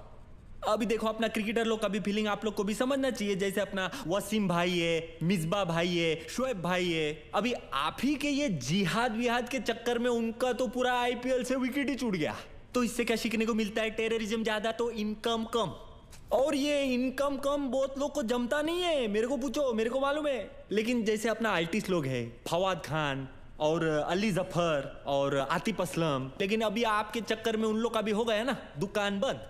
अभी देखो अपना क्रिकेटर लोग का भी फीलिंग आप लोग को भी समझना चाहिए। जैसे अपना वसीम भाई है, मिसबा भाई है, शोएब भाई है, अभी आप ही के ये जिहाद विहाद के चक्कर में उनका तो पूरा आईपीएल से विकेट ही छूट गया। तो इससे क्या सीखने को मिलता है? टेररिज्म ज्यादा तो इनकम कम। और ये इनकम कम बहुत लोग को जमता नहीं है, मेरे को पूछो, मेरे को मालूम है। लेकिन जैसे अपना आर्टिस्ट लोग है, फवाद खान और अली जफर और आतिफ असलम, लेकिन अभी आपके चक्कर में उन लोग का भी हो गया ना दुकान बंद।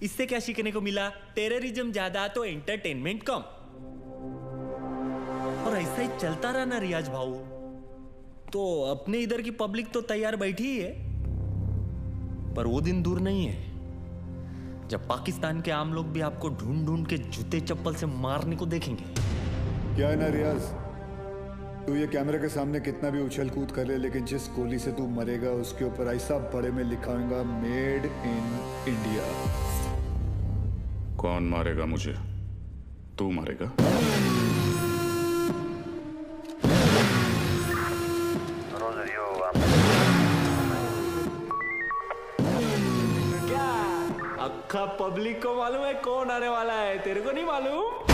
इससे क्या सीखने को मिला? टेररिज्म ज्यादा तो एंटरटेनमेंट कम। और ऐसा ही चलता रहा ना रियाज भाऊ, तो अपने इधर की पब्लिक तो तैयार बैठी ही है। पर वो दिन दूर नहीं है जब पाकिस्तान के आम लोग भी आपको ढूंढ ढूंढ के जूते चप्पल से मारने को देखेंगे। क्या है ना रियाज, तू ये कैमरे के सामने कितना भी उछल कूद कर ले, लेकिन जिस गोली से तू मरेगा उसके ऊपर ऐसा बड़े में लिखा होगा मेड इन इंडिया। कौन मारेगा मुझे? तू मारेगा? क्या अक्खा पब्लिक को मालूम है कौन आने वाला है? तेरे को नहीं मालूम?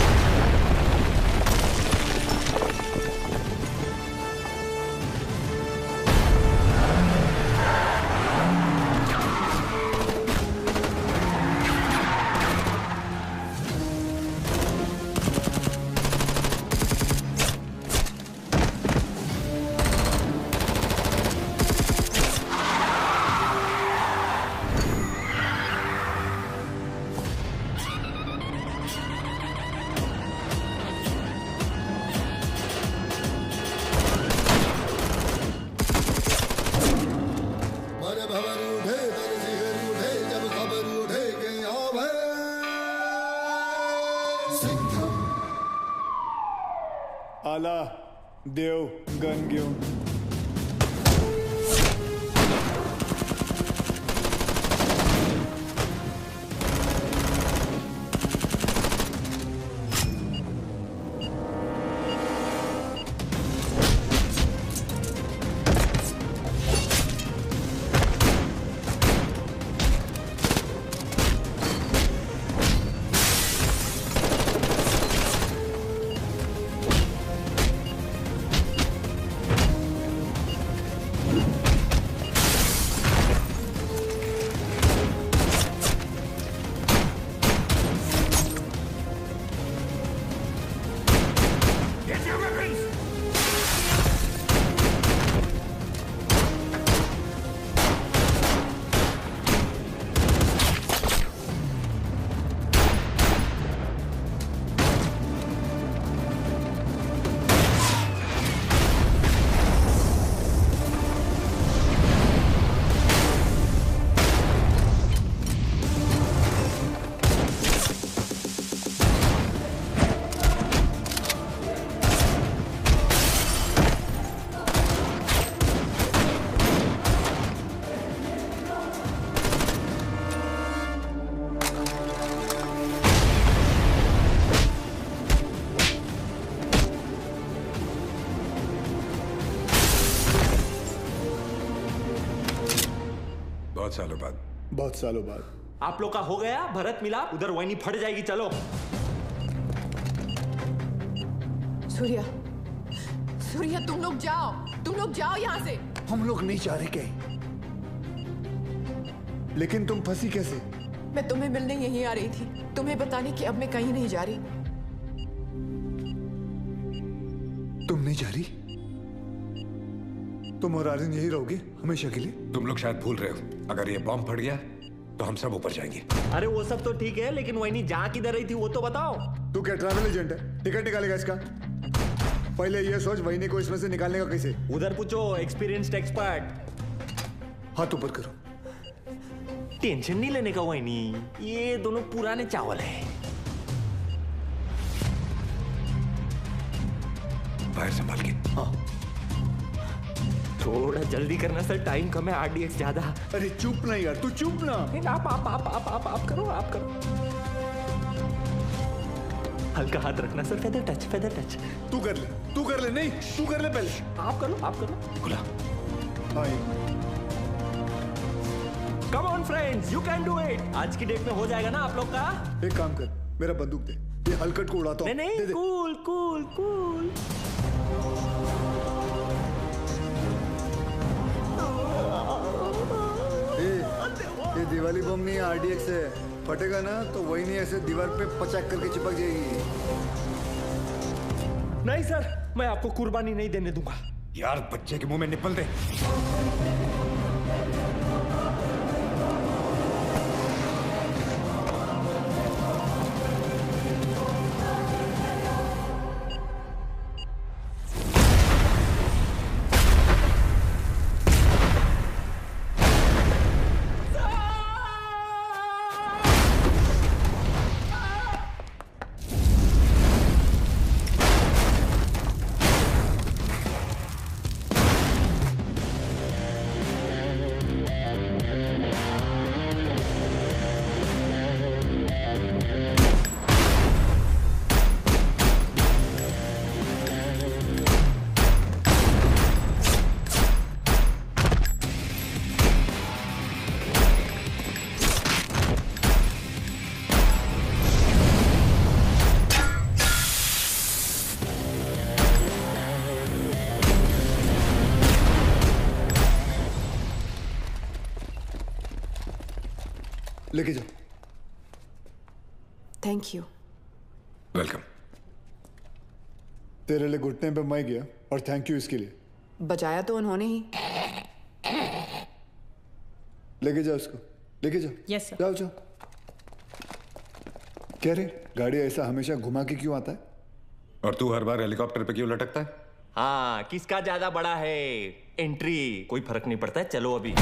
आला देव गन घेऊन बहुत सालों बाद आप लोग का हो गया भरत मिलाप। उधर वही फट जाएगी। चलो सूर्या, सूर्या तुम लोग जाओ यहाँ से। हम लोग नहीं जा रहे कहीं। लेकिन तुम फंसी कैसे? मैं तुम्हें मिलने यहीं आ रही थी, तुम्हें बताने कि अब मैं कहीं नहीं जा रही। तुम नहीं जा रही? तुम और आर्यन यही रहोगे हमेशा के लिए? तुम लोग शायद भूल रहे हो, अगर ये बॉम्ब फट गया तो हम सब ऊपर जाएंगे। अरे वो सब तो ठीक है, लेकिन वही नहीं जहाँ किधर रही थी वो तो बताओ। तू क्या ट्रैवल एजेंट है? टिकट निकालेगा इसका? पहले ये सोच वहीनी को इसमें से निकालने का कैसे। उधर पूछो एक्सपीरियंस्ड एक्सपर्ट। हाथ ऊपर करो। टेंशन नहीं लेने का वहीनी, ये दोनों पुराने चावल है। बाहर संभाल के। हाँ। थोड़ा जल्दी करना सर, टाइम कम है, RDX ज्यादा। अरे चुप ना यार, तू चुप ना। आप करो। हल्का हाथ रखना सर, फेदर टच। तू कर ले, नहीं तू कर ले पहले। आप करो। खुला। Come on friends, you can do it. आज की डेट में हो जाएगा ना आप लोग का। एक काम कर, मेरा बंदूक दे, ये हलकट को उड़ाता हूँ। नहीं, कूल। ये दिवाली बम नहीं RDX है, फटेगा ना तो वही नहीं ऐसे दीवार पे पचाक करके चिपक जाएगी। नहीं सर, मैं आपको कुर्बानी नहीं देने दूंगा। यार बच्चे के मुंह में निपल दे। लेके जाओ। Thank you. वेलकम। तेरे लिए घुटने पे मैं गया और थैंक यू इसके लिए। बजाया तो उन्होंने ही। लेके जाओ उसको, लेके जाओ। Yes sir. जाओ। क्या रे, गाड़ी ऐसा हमेशा घुमा के क्यों आता है? और तू हर बार हेलीकॉप्टर पे क्यों लटकता है? हाँ, किसका ज्यादा बड़ा है एंट्री, कोई फर्क नहीं पड़ता है। चलो अभी।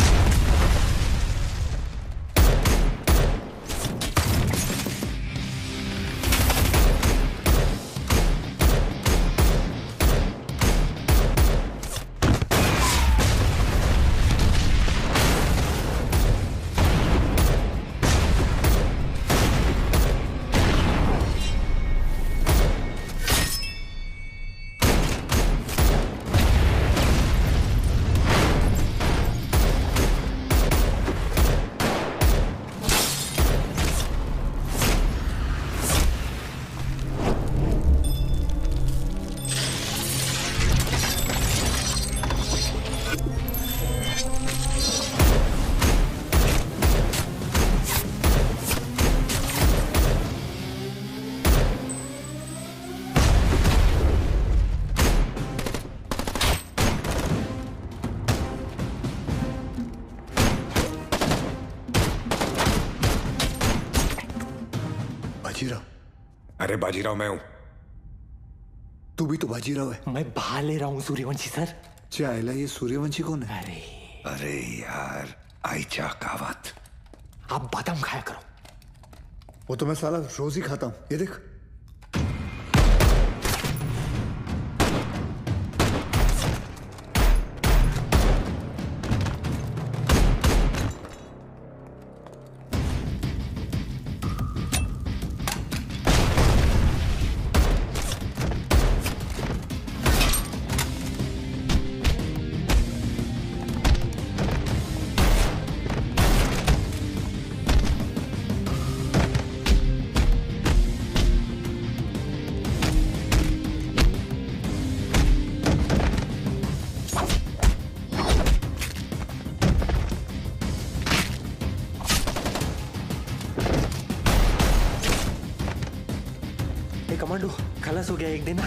अरे बाजीराव मैं हूं। तू भी तो बाजीराव है। मैं बहा ले रहा हूँ सूर्यवंशी सर। चाइला ये सूर्यवंशी कौन है? अरे यार आइचा कावत। आप बादाम खाया करो। वो तो मैं साला रोज ही खाता हूं, ये देख। कमांडो खलास हो गया एक दिन।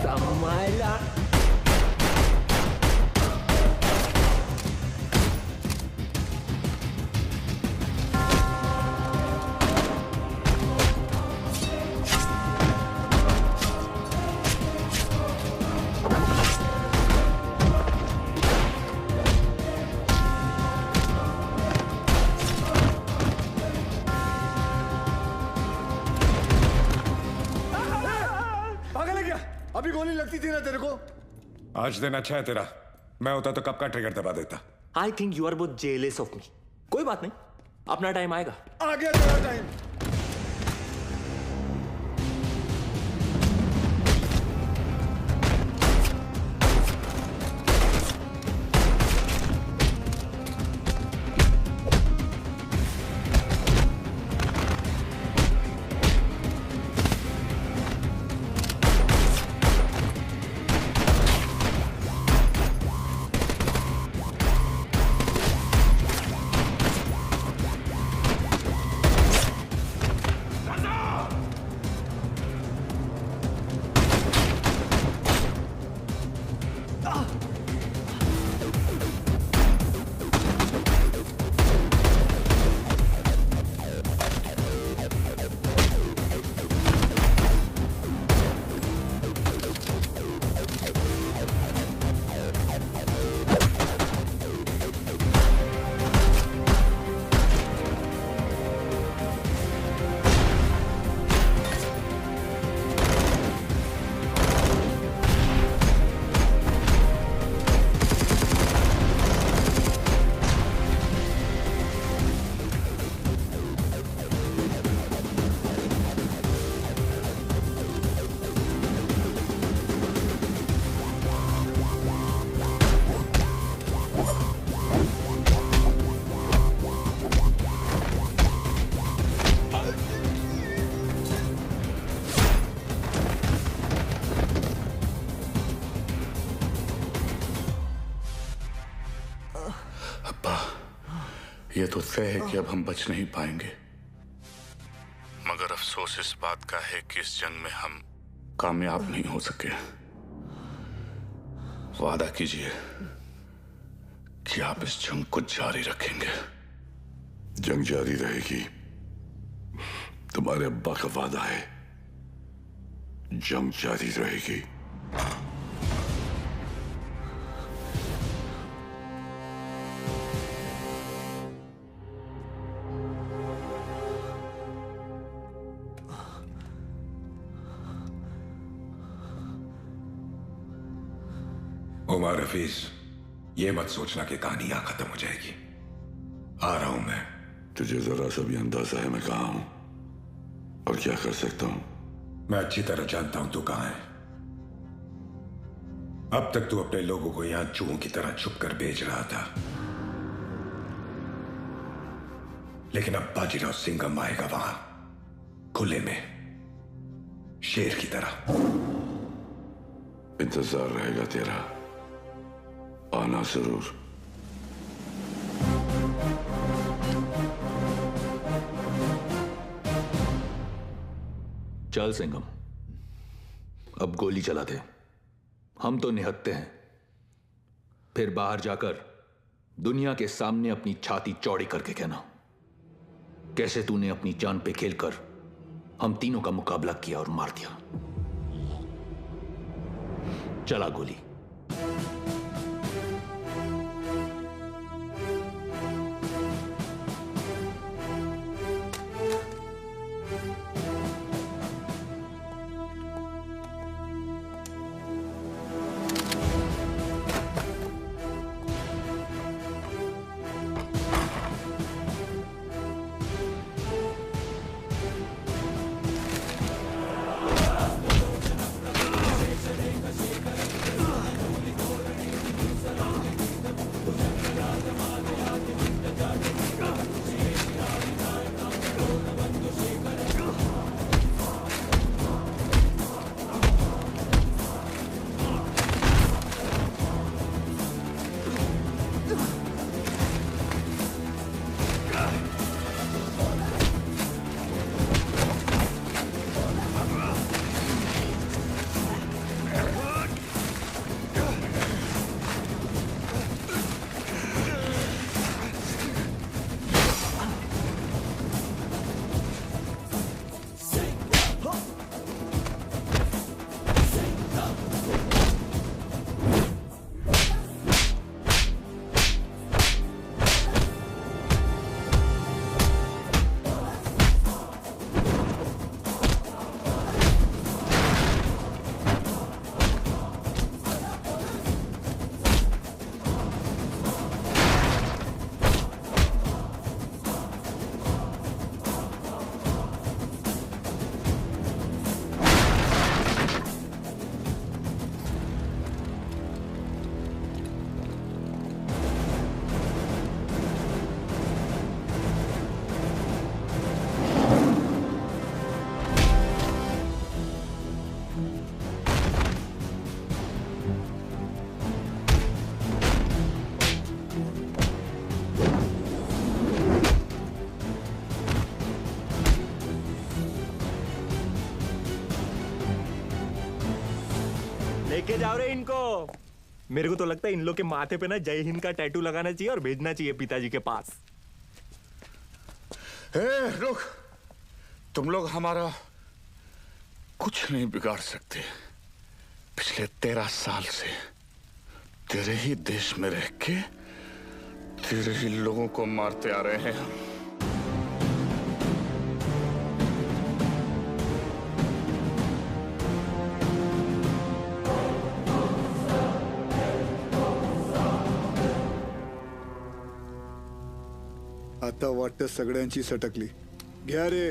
संभाला। अभी गोली लगती थी ना तेरे को। आज दिन अच्छा है तेरा, मैं होता तो कब का ट्रिगर दबा देता। I think you are both jealous of me. कोई बात नहीं, अपना टाइम आएगा। आ गया तेरा टाइम। ये तो तय है कि अब हम बच नहीं पाएंगे, मगर अफसोस इस बात का है कि इस जंग में हम कामयाब नहीं हो सके। वादा कीजिए कि आप इस जंग को जारी रखेंगे। जंग जारी रहेगी, तुम्हारे अब्बा का वादा है। जंग जारी रहेगी। उमर हफीज, ये मत सोचना कि कहानी यहां खत्म हो जाएगी। आ रहा हूं मैं। तुझे जरा सा भी अंदाजा है मैं कहां हूं और क्या कर सकता हूं? मैं अच्छी तरह जानता हूं तू कहां है। अब तक तू अपने लोगों को यहां चूहों की तरह छुप कर बेच रहा था, लेकिन अब बाजीराव सिंघम आएगा वहां खुले में, शेर की तरह। इंतजार रहेगा तेरा, आना जरूर। चल सिंघम, अब गोली चला दे, हम तो निहत्ते हैं, फिर बाहर जाकर दुनिया के सामने अपनी छाती चौड़ी करके कहना कैसे तूने अपनी जान पे खेलकर हम तीनों का मुकाबला किया और मार दिया। चला गोली। लेके जाओ रे इनको। मेरे को तो लगता है इन लोग के माथे पे ना जय हिंद का टैटू लगाना चाहिए और भेजना चाहिए पिताजी के पास। रुक, तुम लोग हमारा कुछ नहीं बिगाड़ सकते। पिछले 13 साल से तेरे ही देश में रह के तेरे ही लोगों को मारते आ रहे हैं हम। आता वाटतं सगळ्यांची सटकली। घ्या रे